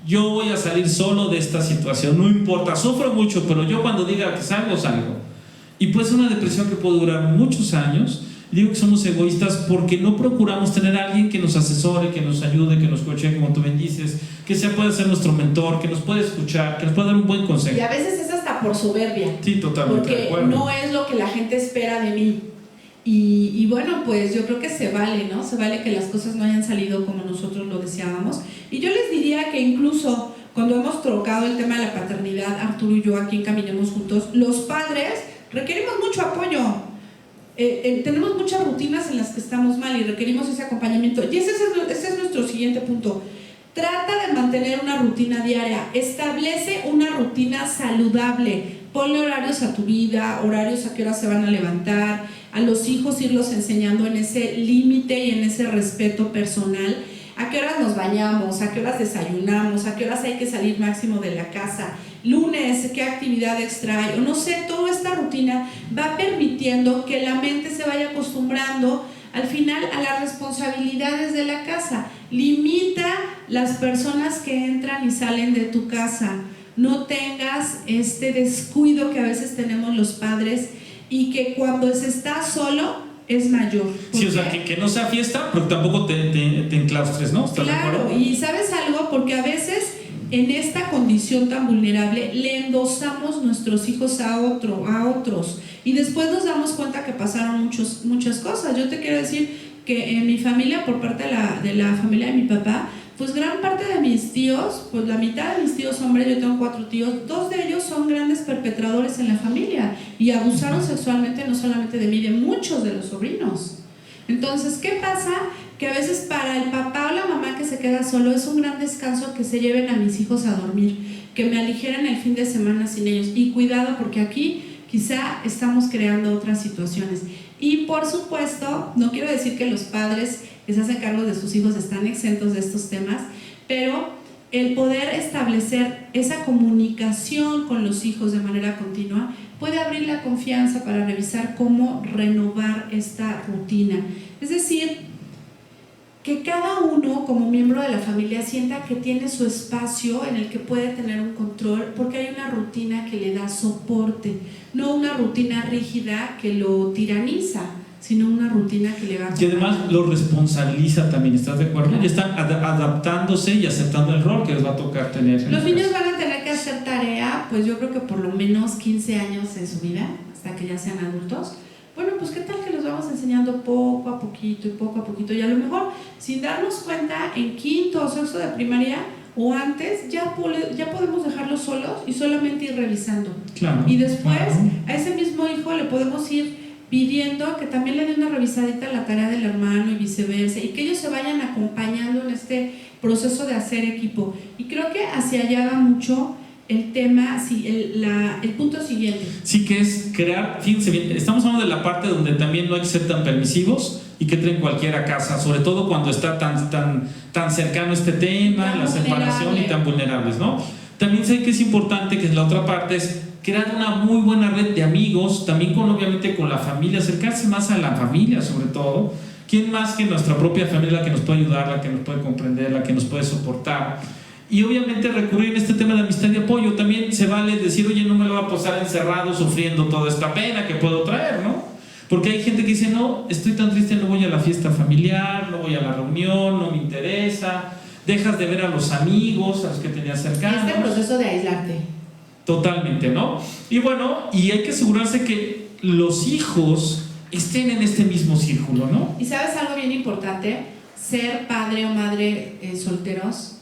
[SPEAKER 1] yo voy a salir solo de esta situación, no importa, sufro mucho, pero yo cuando diga que salgo, salgo. Y pues una depresión que puede durar muchos años. Digo que somos egoístas porque no procuramos tener a alguien que nos asesore, que nos ayude, que nos coachee, como tú bien dices, que puede ser nuestro mentor, que nos puede escuchar, que nos puede dar un buen consejo.
[SPEAKER 3] Y a veces es hasta por soberbia.
[SPEAKER 1] Sí, totalmente.
[SPEAKER 3] Porque no es lo que la gente espera de mí. Y bueno, pues yo creo que se vale, ¿no? Se vale que las cosas no hayan salido como nosotros lo deseábamos. Y yo les diría que incluso cuando hemos trocado el tema de la paternidad, Arturo y yo aquí en Caminemos Juntos, los padres requerimos mucho apoyo. Tenemos muchas rutinas en las que estamos mal y requerimos ese acompañamiento. Y ese es nuestro siguiente punto. Trata de mantener una rutina diaria. Establece una rutina saludable. Ponle horarios a tu vida, horarios a qué hora se van a levantar. A los hijos irlos enseñando en ese límite y en ese respeto personal. A qué horas nos bañamos, a qué horas desayunamos, a qué horas hay que salir máximo de la casa. Lunes, qué actividad extra hay, o no sé, toda esta rutina va permitiendo que la mente se vaya acostumbrando al final a las responsabilidades de la casa. Limita las personas que entran y salen de tu casa. No tengas este descuido que a veces tenemos los padres y que cuando se está solo es mayor.
[SPEAKER 1] Sí, o sea, que no sea fiesta, pero tampoco te enclaustres, ¿no? ¿Estás de acuerdo?
[SPEAKER 3] Claro, y ¿sabes algo? Porque a veces en esta condición tan vulnerable le endosamos nuestros hijos a otros y después nos damos cuenta que pasaron muchas cosas. Yo te quiero decir que en mi familia, por parte de la familia de mi papá, pues gran parte de mis tíos, pues la mitad de mis tíos hombres, yo tengo 4 tíos, 2 de ellos son grandes perpetradores en la familia y abusaron sexualmente no solamente de mí, de muchos de los sobrinos. Entonces, ¿qué pasa? Que a veces para el papá o la mamá que se queda solo es un gran descanso que se lleven a mis hijos a dormir, que me aligeren el fin de semana sin ellos. Y cuidado, porque aquí quizá estamos creando otras situaciones. Y por supuesto, no quiero decir que los padres que se hacen cargo de sus hijos están exentos de estos temas, pero el poder establecer esa comunicación con los hijos de manera continua puede abrir la confianza para revisar cómo renovar esta rutina. Es decir, que cada uno como miembro de la familia sienta que tiene su espacio en el que puede tener un control, porque hay una rutina que le da soporte, no una rutina rígida que lo tiraniza, sino una rutina que le va a...
[SPEAKER 1] Y además lo responsabiliza también, ¿estás de acuerdo?
[SPEAKER 3] Claro.
[SPEAKER 1] Y están adaptándose y aceptando el rol que les va a tocar tener.
[SPEAKER 3] Los niños van a tener que hacer tarea, pues yo creo que por lo menos 15 años en su vida, hasta que ya sean adultos. Bueno, pues qué tal que los vamos enseñando poco a poquito, y a lo mejor sin darnos cuenta en quinto o sexto de primaria o antes ya podemos dejarlos solos y solamente ir revisando.
[SPEAKER 1] Claro,
[SPEAKER 3] y después
[SPEAKER 1] claro.
[SPEAKER 3] a ese mismo hijo le podemos ir pidiendo que también le dé una revisadita a la tarea del hermano y viceversa, y que ellos se vayan acompañando en este proceso de hacer equipo. Y creo que hacia allá va mucho el tema, sí, el punto siguiente.
[SPEAKER 1] Sí, que es crear, fíjense bien, estamos hablando de la parte donde también no hay que ser tan permisivos y que traen cualquiera a casa, sobre todo cuando está tan cercano este tema,
[SPEAKER 3] Tan
[SPEAKER 1] la separación
[SPEAKER 3] vulnerable.
[SPEAKER 1] y tan vulnerables, ¿no? También sé que es importante, que la otra parte es crear una muy buena red de amigos, también obviamente con la familia, acercarse más a la familia sobre todo. ¿Quién más que nuestra propia familia, la que nos puede ayudar, la que nos puede comprender, la que nos puede soportar? Y obviamente recurrir en este tema de amistad y apoyo. También se vale decir, oye, no me lo voy a pasar encerrado sufriendo toda esta pena que puedo traer, ¿no? Porque hay gente que dice, no, estoy tan triste, no voy a la fiesta familiar, no voy a la reunión, no me interesa. Dejas de ver a los amigos, a los que tenías cercanos.
[SPEAKER 3] Este proceso de aislarte.
[SPEAKER 1] Totalmente, ¿no? Y bueno, y hay que asegurarse que los hijos estén en este mismo círculo, ¿no?
[SPEAKER 3] Y sabes algo bien importante, ser padre o madre solteros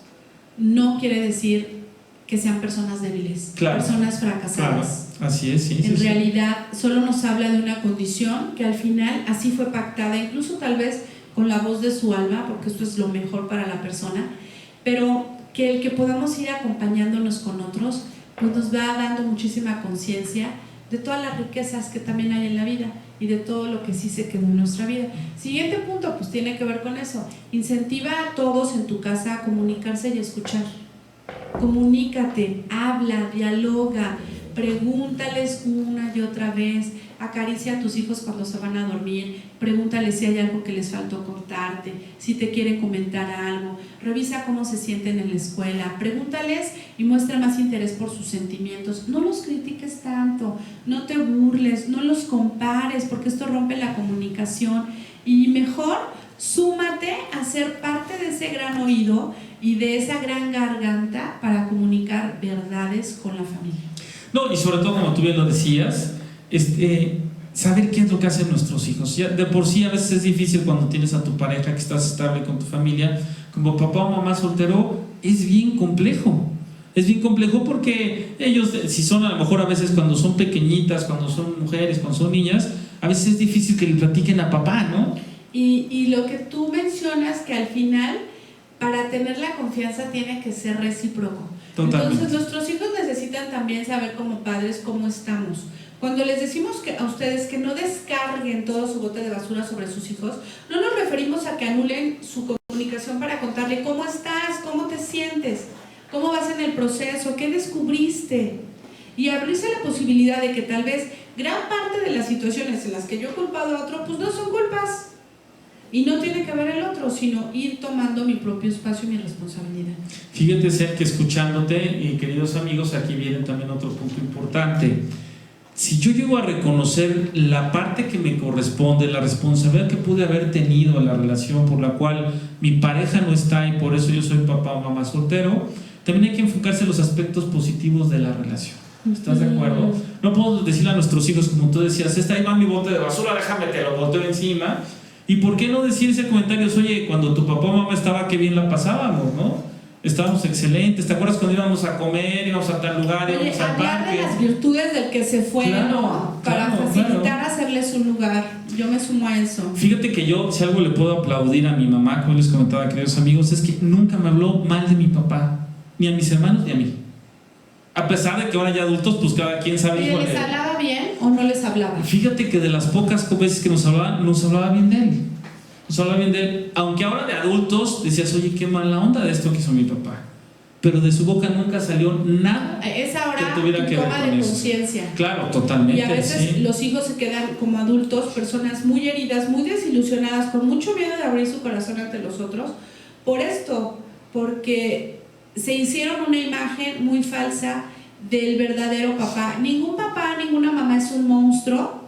[SPEAKER 3] no quiere decir que sean personas débiles,
[SPEAKER 1] Claro.
[SPEAKER 3] personas fracasadas.
[SPEAKER 1] Así es, sí.
[SPEAKER 3] En realidad solo nos habla de una condición que al final así fue pactada, incluso tal vez con la voz de su alma, porque esto es lo mejor para la persona, pero que el que podamos ir acompañándonos con otros, pues nos va dando muchísima conciencia de todas las riquezas que también hay en la vida y de todo lo que sí se quedó en nuestra vida. Siguiente punto, pues tiene que ver con eso. Incentiva a todos en tu casa a comunicarse y a escuchar. Comunícate, habla, dialoga, pregúntales una y otra vez, acaricia a tus hijos cuando se van a dormir, pregúntales si hay algo que les faltó contarte, si te quieren comentar algo, revisa cómo se sienten en la escuela, pregúntales y muestra más interés por sus sentimientos. No los critiques tanto, no te burles, no los compares, porque esto rompe la comunicación, y mejor súmate a ser parte de ese gran oído y de esa gran garganta para comunicar verdades con la familia.
[SPEAKER 1] No, y sobre todo, como tú bien lo decías, saber qué es lo que hacen nuestros hijos. Ya de por sí a veces es difícil cuando tienes a tu pareja, que estás estable con tu familia. Como papá o mamá soltero, es bien complejo. Es bien complejo porque ellos, si son a lo mejor a veces cuando son pequeñitas, cuando son mujeres, cuando son niñas, a veces es difícil que le platiquen a papá, ¿no?
[SPEAKER 3] Y lo que tú mencionas, que al final, para tener la confianza tiene que ser recíproco.
[SPEAKER 1] Totalmente.
[SPEAKER 3] Entonces nuestros hijos necesitan también saber como padres cómo estamos. Cuando les decimos a ustedes que no descarguen todo su bote de basura sobre sus hijos, no nos referimos a que anulen su comunicación para contarle cómo estás, cómo te sientes, cómo vas en el proceso, qué descubriste, y abrirse la posibilidad de que tal vez gran parte de las situaciones en las que yo he culpado a otro, pues no son culpas. Y no tiene que ver el otro, sino ir tomando mi propio espacio y mi responsabilidad.
[SPEAKER 1] Fíjate, Ser, que escuchándote, queridos amigos, aquí viene también otro punto importante. Si yo llego a reconocer la parte que me corresponde, la responsabilidad que pude haber tenido en la relación por la cual mi pareja no está y por eso yo soy papá o mamá soltero, también hay que enfocarse en los aspectos positivos de la relación. ¿Estás de acuerdo? No podemos decirle a nuestros hijos, como tú decías, ahí va mi bote de basura, déjame te lo boteo encima. ¿Y por qué no decir ese comentario? Oye, cuando tu papá o mamá estaba, qué bien la pasábamos, ¿no? Estábamos excelentes. ¿Te acuerdas cuando íbamos a comer, íbamos a tal lugar, íbamos al parque?
[SPEAKER 3] Hablar de las virtudes del que se fue,
[SPEAKER 1] claro,
[SPEAKER 3] ¿no? Para facilitar hacerles un lugar. Yo me sumo a eso.
[SPEAKER 1] Fíjate que yo, si algo le puedo aplaudir a mi mamá, como les comentaba, queridos amigos, es que nunca me habló mal de mi papá, ni a mis hermanos ni a mí. A pesar de que ahora ya adultos, pues cada quien sabe.
[SPEAKER 3] Oye, ¿les hablaba bien o no les hablaba?
[SPEAKER 1] Fíjate que de las pocas veces que nos hablaba bien de él. Nos hablaba bien de él. Aunque ahora de adultos decías, oye, qué mala onda de esto que hizo mi papá. Pero de su boca nunca salió nada
[SPEAKER 3] es ahora
[SPEAKER 1] que tuviera que ver
[SPEAKER 3] toma
[SPEAKER 1] con
[SPEAKER 3] de
[SPEAKER 1] eso.
[SPEAKER 3] conciencia.
[SPEAKER 1] Claro, totalmente.
[SPEAKER 3] Y a veces
[SPEAKER 1] sí.
[SPEAKER 3] Los hijos se quedan como adultos, personas muy heridas, muy desilusionadas, con mucho miedo de abrir su corazón ante los otros. Por esto, porque se hicieron una imagen muy falsa del verdadero papá. Ningún papá, ninguna mamá es un monstruo.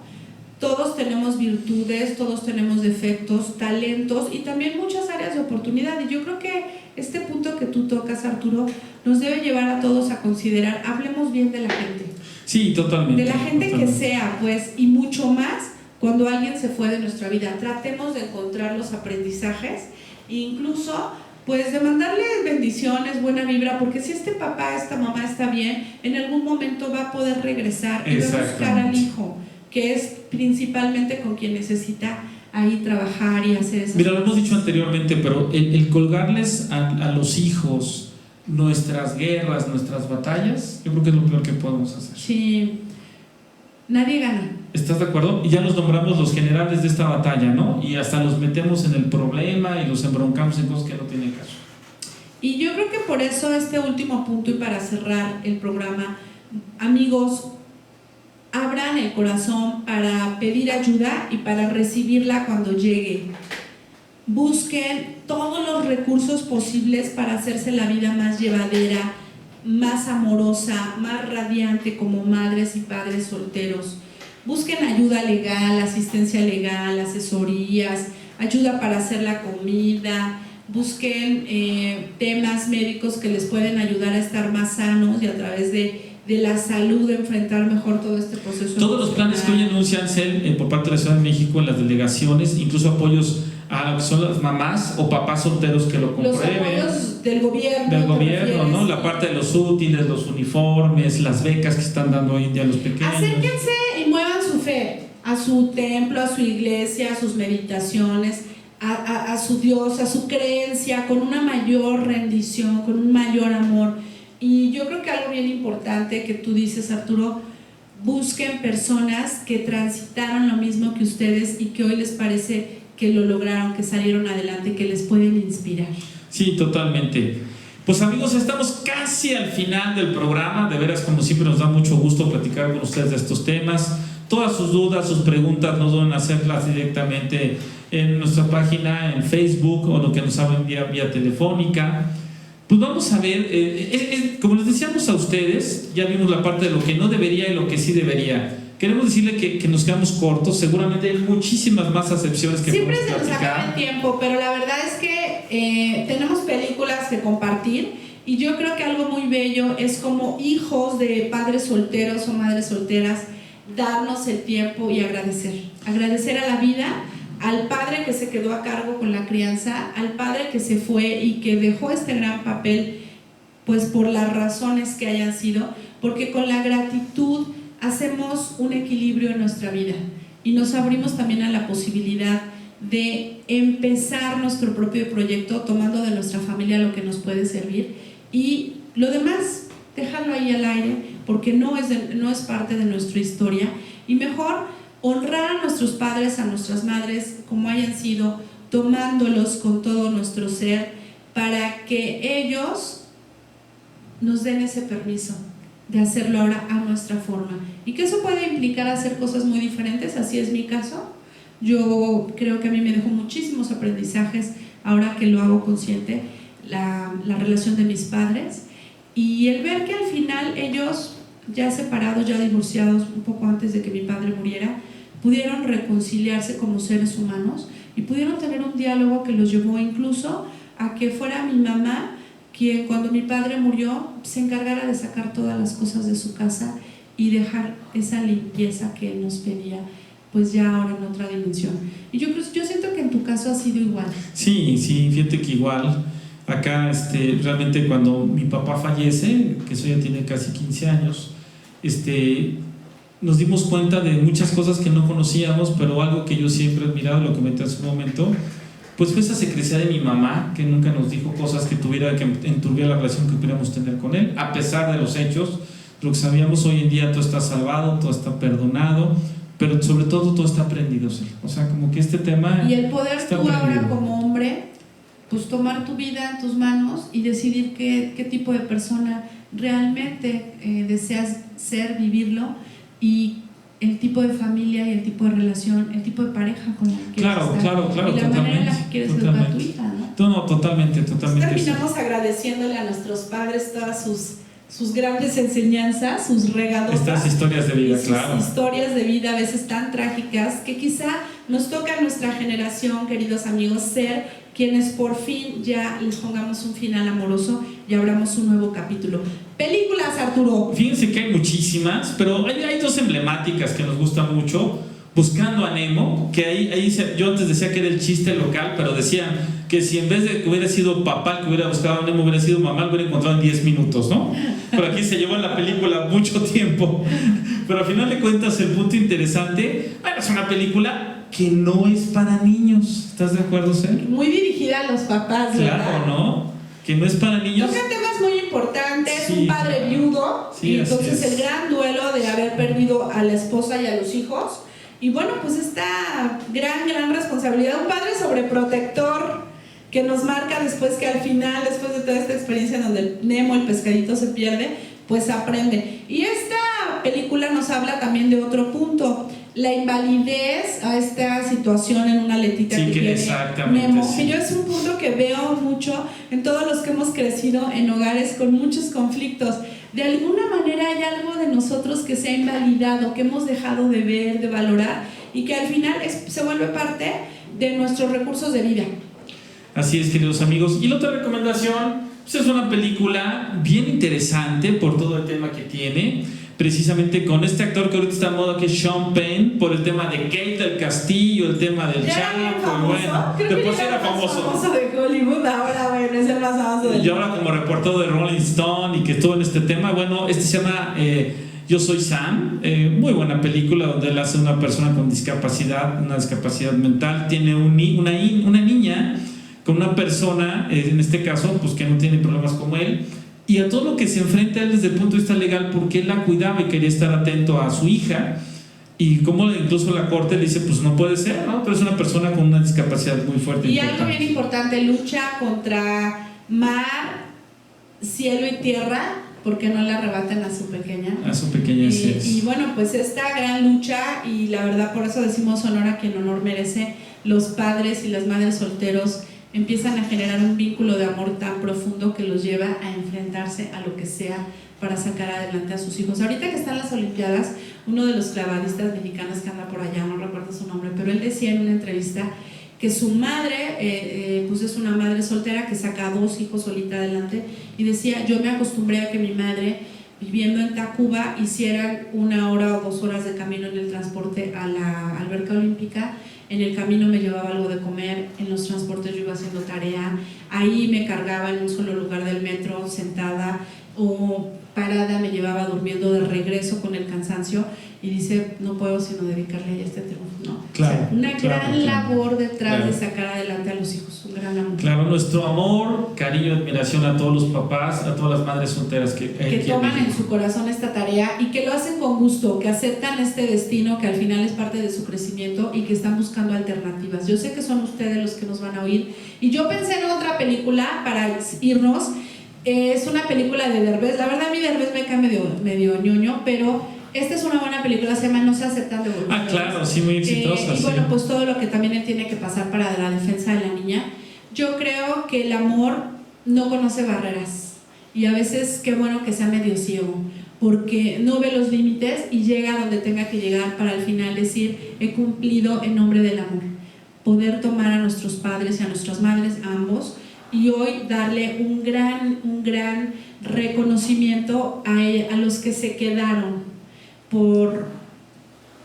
[SPEAKER 3] Todos tenemos virtudes, todos tenemos defectos, talentos y también muchas áreas de oportunidad. Y yo creo que este punto que tú tocas, Arturo, nos debe llevar a todos a considerar, hablemos bien de la gente.
[SPEAKER 1] Sí, totalmente.
[SPEAKER 3] De la gente que sea, pues, y mucho más cuando alguien se fue de nuestra vida. Tratemos de encontrar los aprendizajes e incluso, pues, de mandarle bendiciones, buena vibra, porque si este papá, esta mamá está bien, en algún momento va a poder regresar y va a buscar al hijo, que es principalmente con quien necesita ahí trabajar y hacer eso.
[SPEAKER 1] Mira, lo hemos dicho anteriormente, pero el colgarles a los hijos nuestras guerras, nuestras batallas, yo creo que es lo peor que podemos hacer.
[SPEAKER 3] Sí, nadie gana.
[SPEAKER 1] ¿Estás de acuerdo? Y ya los nombramos los generales de esta batalla, ¿no? Y hasta los metemos en el problema y los embroncamos en cosas que no tienen caso.
[SPEAKER 3] Y yo creo que por eso este último punto, y para cerrar el programa, amigos, abran el corazón para pedir ayuda y para recibirla cuando llegue. Busquen todos los recursos posibles para hacerse la vida más llevadera, más amorosa, más radiante como madres y padres solteros. Busquen ayuda legal, asistencia legal, asesorías, ayuda para hacer la comida. Busquen temas médicos que les pueden ayudar a estar más sanos y a través de la salud, de enfrentar mejor todo este proceso.
[SPEAKER 1] Todos los planes que hoy anuncian por parte de la Ciudad de México en las delegaciones, incluso apoyos a lo que son las mamás o papás solteros que lo comprueben.
[SPEAKER 3] Los apoyos del gobierno.
[SPEAKER 1] Del gobierno, ¿no? La parte de los útiles, los uniformes, las becas que están dando hoy en día a los pequeños.
[SPEAKER 3] Acérquense y muevan su fe a su templo, a su iglesia, a sus meditaciones, a su Dios, a su creencia, con una mayor rendición, con un mayor amor. Y yo creo que algo bien importante que tú dices, Arturo, busquen personas que transitaron lo mismo que ustedes y que hoy les parece que lo lograron, que salieron adelante, que les pueden inspirar.
[SPEAKER 1] Sí, totalmente. Pues amigos, estamos casi al final del programa. De veras, como siempre, nos da mucho gusto platicar con ustedes de estos temas. Todas sus dudas, sus preguntas, no deben hacerlas directamente en nuestra página, en Facebook, o lo que nos hablen vía telefónica. Pues vamos a ver, como les decíamos a ustedes, ya vimos la parte de lo que no debería y lo que sí debería. Queremos decirle que nos quedamos cortos, seguramente hay muchísimas más acepciones que
[SPEAKER 3] siempre
[SPEAKER 1] podemos
[SPEAKER 3] se nos acaba el tiempo, pero la verdad es que tenemos películas que compartir y yo creo que algo muy bello es como hijos de padres solteros o madres solteras, darnos el tiempo y agradecer a la vida, al padre que se quedó a cargo con la crianza, al padre que se fue y que dejó este gran papel, pues por las razones que hayan sido, porque con la gratitud hacemos un equilibrio en nuestra vida y nos abrimos también a la posibilidad de empezar nuestro propio proyecto tomando de nuestra familia lo que nos puede servir y lo demás dejarlo ahí al aire porque no es parte de nuestra historia y mejor honrar a nuestros padres, a nuestras madres como hayan sido, tomándolos con todo nuestro ser para que ellos nos den ese permiso de hacerlo ahora a nuestra forma y que eso puede implicar hacer cosas muy diferentes, así es mi caso. Yo creo que a mí me dejó muchísimos aprendizajes ahora que lo hago consciente, la relación de mis padres y el ver que al final ellos ya separados, ya divorciados un poco antes de que mi padre muriera, pudieron reconciliarse como seres humanos y pudieron tener un diálogo que los llevó incluso a que fuera mi mamá quien cuando mi padre murió se encargara de sacar todas las cosas de su casa y dejar esa limpieza que él nos pedía, pues ya ahora en otra dimensión. Y yo siento que en tu caso ha sido igual.
[SPEAKER 1] Sí, fíjate que igual. Acá realmente cuando mi papá fallece, que eso ya tiene casi 15 años, nos dimos cuenta de muchas cosas que no conocíamos, pero algo que yo siempre he admirado, lo comenté hace un momento, pues fue esa secrecía de mi mamá, que nunca nos dijo cosas que enturbiera la relación que pudiéramos tener con él, a pesar de los hechos. Lo que sabíamos hoy en día, todo está salvado, todo está perdonado, pero sobre todo todo está aprendido. O sea, como que este tema...
[SPEAKER 3] Y el poder tú ahora como hombre, pues tomar tu vida en tus manos y decidir qué tipo de persona realmente deseas ser, vivirlo, y el tipo de familia y el tipo de relación, el tipo de pareja con la que quieres estar.
[SPEAKER 1] Claro,
[SPEAKER 3] y la manera en la que quieres educar a tu hija, ¿no?
[SPEAKER 1] No, totalmente.
[SPEAKER 3] Terminamos agradeciéndole a nuestros padres todas sus grandes enseñanzas, sus regalos.
[SPEAKER 1] Estas historias de vida,
[SPEAKER 3] claro. Historias de vida a veces tan trágicas que quizá nos toca a nuestra generación, queridos amigos, ser quienes por fin ya les pongamos un final amoroso y abramos un nuevo capítulo. Películas, Arturo.
[SPEAKER 1] Fíjense que hay muchísimas, pero hay dos emblemáticas que nos gustan mucho. Buscando a Nemo, que ahí yo antes decía que era el chiste local, pero decían que si en vez de que hubiera sido papá que hubiera buscado a Nemo, hubiera sido mamá, lo hubiera encontrado en 10 minutos, ¿no? Pero aquí se llevó en la película mucho tiempo. Pero al final de cuentas, el punto interesante, bueno, es una película que no es para niños. ¿Estás de acuerdo, Ser?
[SPEAKER 3] Muy dirigida a los papás, ¿verdad?
[SPEAKER 1] Claro, ¿no? Que no es para niños.
[SPEAKER 3] Toca temas muy importantes,
[SPEAKER 1] Sí.
[SPEAKER 3] un padre viudo,
[SPEAKER 1] Sí,
[SPEAKER 3] y entonces
[SPEAKER 1] así es.
[SPEAKER 3] el gran duelo de haber perdido a la esposa y a los hijos. Y bueno, pues esta gran responsabilidad, un padre sobreprotector que nos marca después que al final, después de toda esta experiencia en donde Nemo, el pescadito, se pierde, pues aprende. Y esta película nos habla también de otro punto, la invalidez a esta situación en una letita que tiene Nemo,
[SPEAKER 1] sí.
[SPEAKER 3] que yo es un punto que veo mucho en todos los que hemos crecido en hogares con muchos conflictos. De alguna manera hay algo de nosotros que se ha invalidado, que hemos dejado de ver, de valorar y que al final se vuelve parte de nuestros recursos de vida.
[SPEAKER 1] Así es, queridos amigos. Y la otra recomendación, pues es una película bien interesante por todo el tema que tiene. precisamente con este actor que ahorita está en moda, que es Sean Penn, por el tema de Kate del Castillo, el tema del Chapo, bueno, después era famoso
[SPEAKER 3] de Hollywood, ahora bueno, es el más famoso del...
[SPEAKER 1] Y ahora como reportero de Rolling Stone y que estuvo en este tema, bueno, este se llama Yo Soy Sam, muy buena película donde él hace una persona con discapacidad, una discapacidad mental, tiene una niña con una persona, en este caso, pues que no tiene problemas como él, y a todo lo que se enfrenta él desde el punto de vista legal, porque él la cuidaba y quería estar atento a su hija, y como incluso la corte le dice, pues no puede ser, ¿no? Pero es una persona con una discapacidad muy fuerte.
[SPEAKER 3] Y algo bien importante, lucha contra mar, cielo y tierra, porque no le arrebatan a su pequeña.
[SPEAKER 1] A su pequeña, sí es.
[SPEAKER 3] Y bueno, pues esta gran lucha, y la verdad por eso decimos honor a quien honor merece, los padres y las madres solteros empiezan a generar un vínculo de amor tan profundo que los lleva a enfrentarse a lo que sea para sacar adelante a sus hijos. Ahorita que están las Olimpiadas, uno de los clavadistas mexicanos que anda por allá, no recuerdo su nombre, pero él decía en una entrevista que su madre, pues es una madre soltera que saca a 2 hijos solita adelante, y decía, yo me acostumbré a que mi madre, viviendo en Tacuba, hiciera 1 hora o 2 horas de camino en el transporte a la alberca olímpica. En el camino me llevaba algo de comer, en los transportes yo iba haciendo tarea, ahí me cargaba en un solo lugar del metro, sentada o parada, me llevaba durmiendo de regreso con el cansancio, y dice, no puedo sino dedicarle a este triunfo, ¿no?
[SPEAKER 1] Claro,
[SPEAKER 3] o sea, una gran labor detrás
[SPEAKER 1] claro
[SPEAKER 3] de sacar adelante a los hijos, un gran amor.
[SPEAKER 1] Claro, nuestro amor, cariño, admiración a todos los papás, a todas las madres solteras que
[SPEAKER 3] toman en su corazón esta tarea y que lo hacen con gusto, que aceptan este destino que al final es parte de su crecimiento y que están buscando alternativas. Yo sé que son ustedes los que nos van a oír, y yo pensé en otra película para irnos. Es una película de Derbez. La verdad a mí Derbez me cae medio ñoño, pero esta es una buena película, se llama No se aceptan devoluciones.
[SPEAKER 1] Ah, claro, sí, muy exitosa.
[SPEAKER 3] Y bueno, pues todo lo que también él tiene que pasar para la defensa de la niña. Yo creo que el amor no conoce barreras, y a veces qué bueno que sea medio ciego, porque no ve los límites y llega a donde tenga que llegar para al final decir, he cumplido en nombre del amor. Poder tomar a nuestros padres y a nuestras madres, a ambos, y hoy darle un gran reconocimiento a los que se quedaron,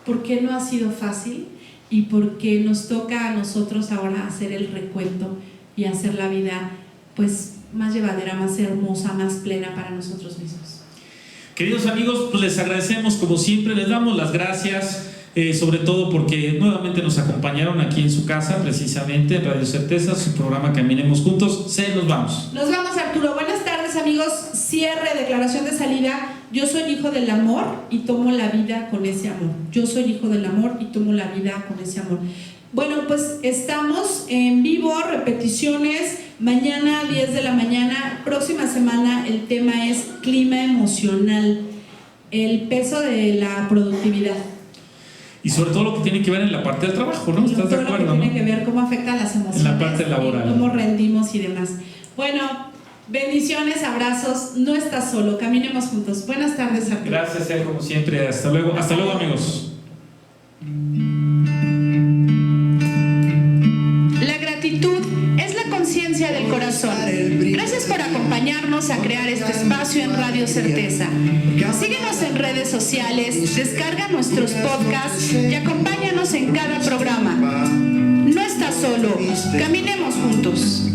[SPEAKER 3] porque no ha sido fácil y porque nos toca a nosotros ahora hacer el recuento y hacer la vida pues más llevadera, más hermosa, más plena para nosotros mismos.
[SPEAKER 1] Queridos amigos, pues les agradecemos como siempre, les damos las gracias. Sobre todo porque nuevamente nos acompañaron aquí en su casa, precisamente en Radio Certeza, su programa Caminemos Juntos. Nos vamos.
[SPEAKER 3] Nos vamos, Arturo. Buenas tardes, amigos. Cierre, declaración de salida. Yo soy hijo del amor y tomo la vida con ese amor. Yo soy hijo del amor y tomo la vida con ese amor. Bueno, pues estamos en vivo, repeticiones, mañana 10 de la mañana. Próxima semana el tema es clima emocional, el peso de la productividad.
[SPEAKER 1] Y sobre todo lo que tiene que ver en la parte del trabajo, ¿no? ¿Estás de acuerdo?
[SPEAKER 3] Lo que tiene que ver cómo afecta a las emociones.
[SPEAKER 1] En la parte laboral.
[SPEAKER 3] Cómo rendimos y demás. Bueno, bendiciones, abrazos. No estás solo, caminemos juntos. Buenas tardes, Arturo.
[SPEAKER 1] Gracias, como siempre. Hasta luego, amigos.
[SPEAKER 3] La gratitud es la conciencia del corazón. Gracias por acompañarnos a crear este espacio en Radio Certeza. Síguenos en redes sociales, descarga nuestros podcasts y acompáñanos en cada programa. No estás solo, caminemos juntos.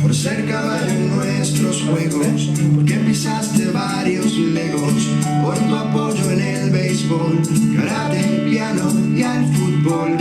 [SPEAKER 2] Por ser caballo en nuestros juegos, porque pisaste varios legos, por tu apoyo en el béisbol, karate, piano y al fútbol.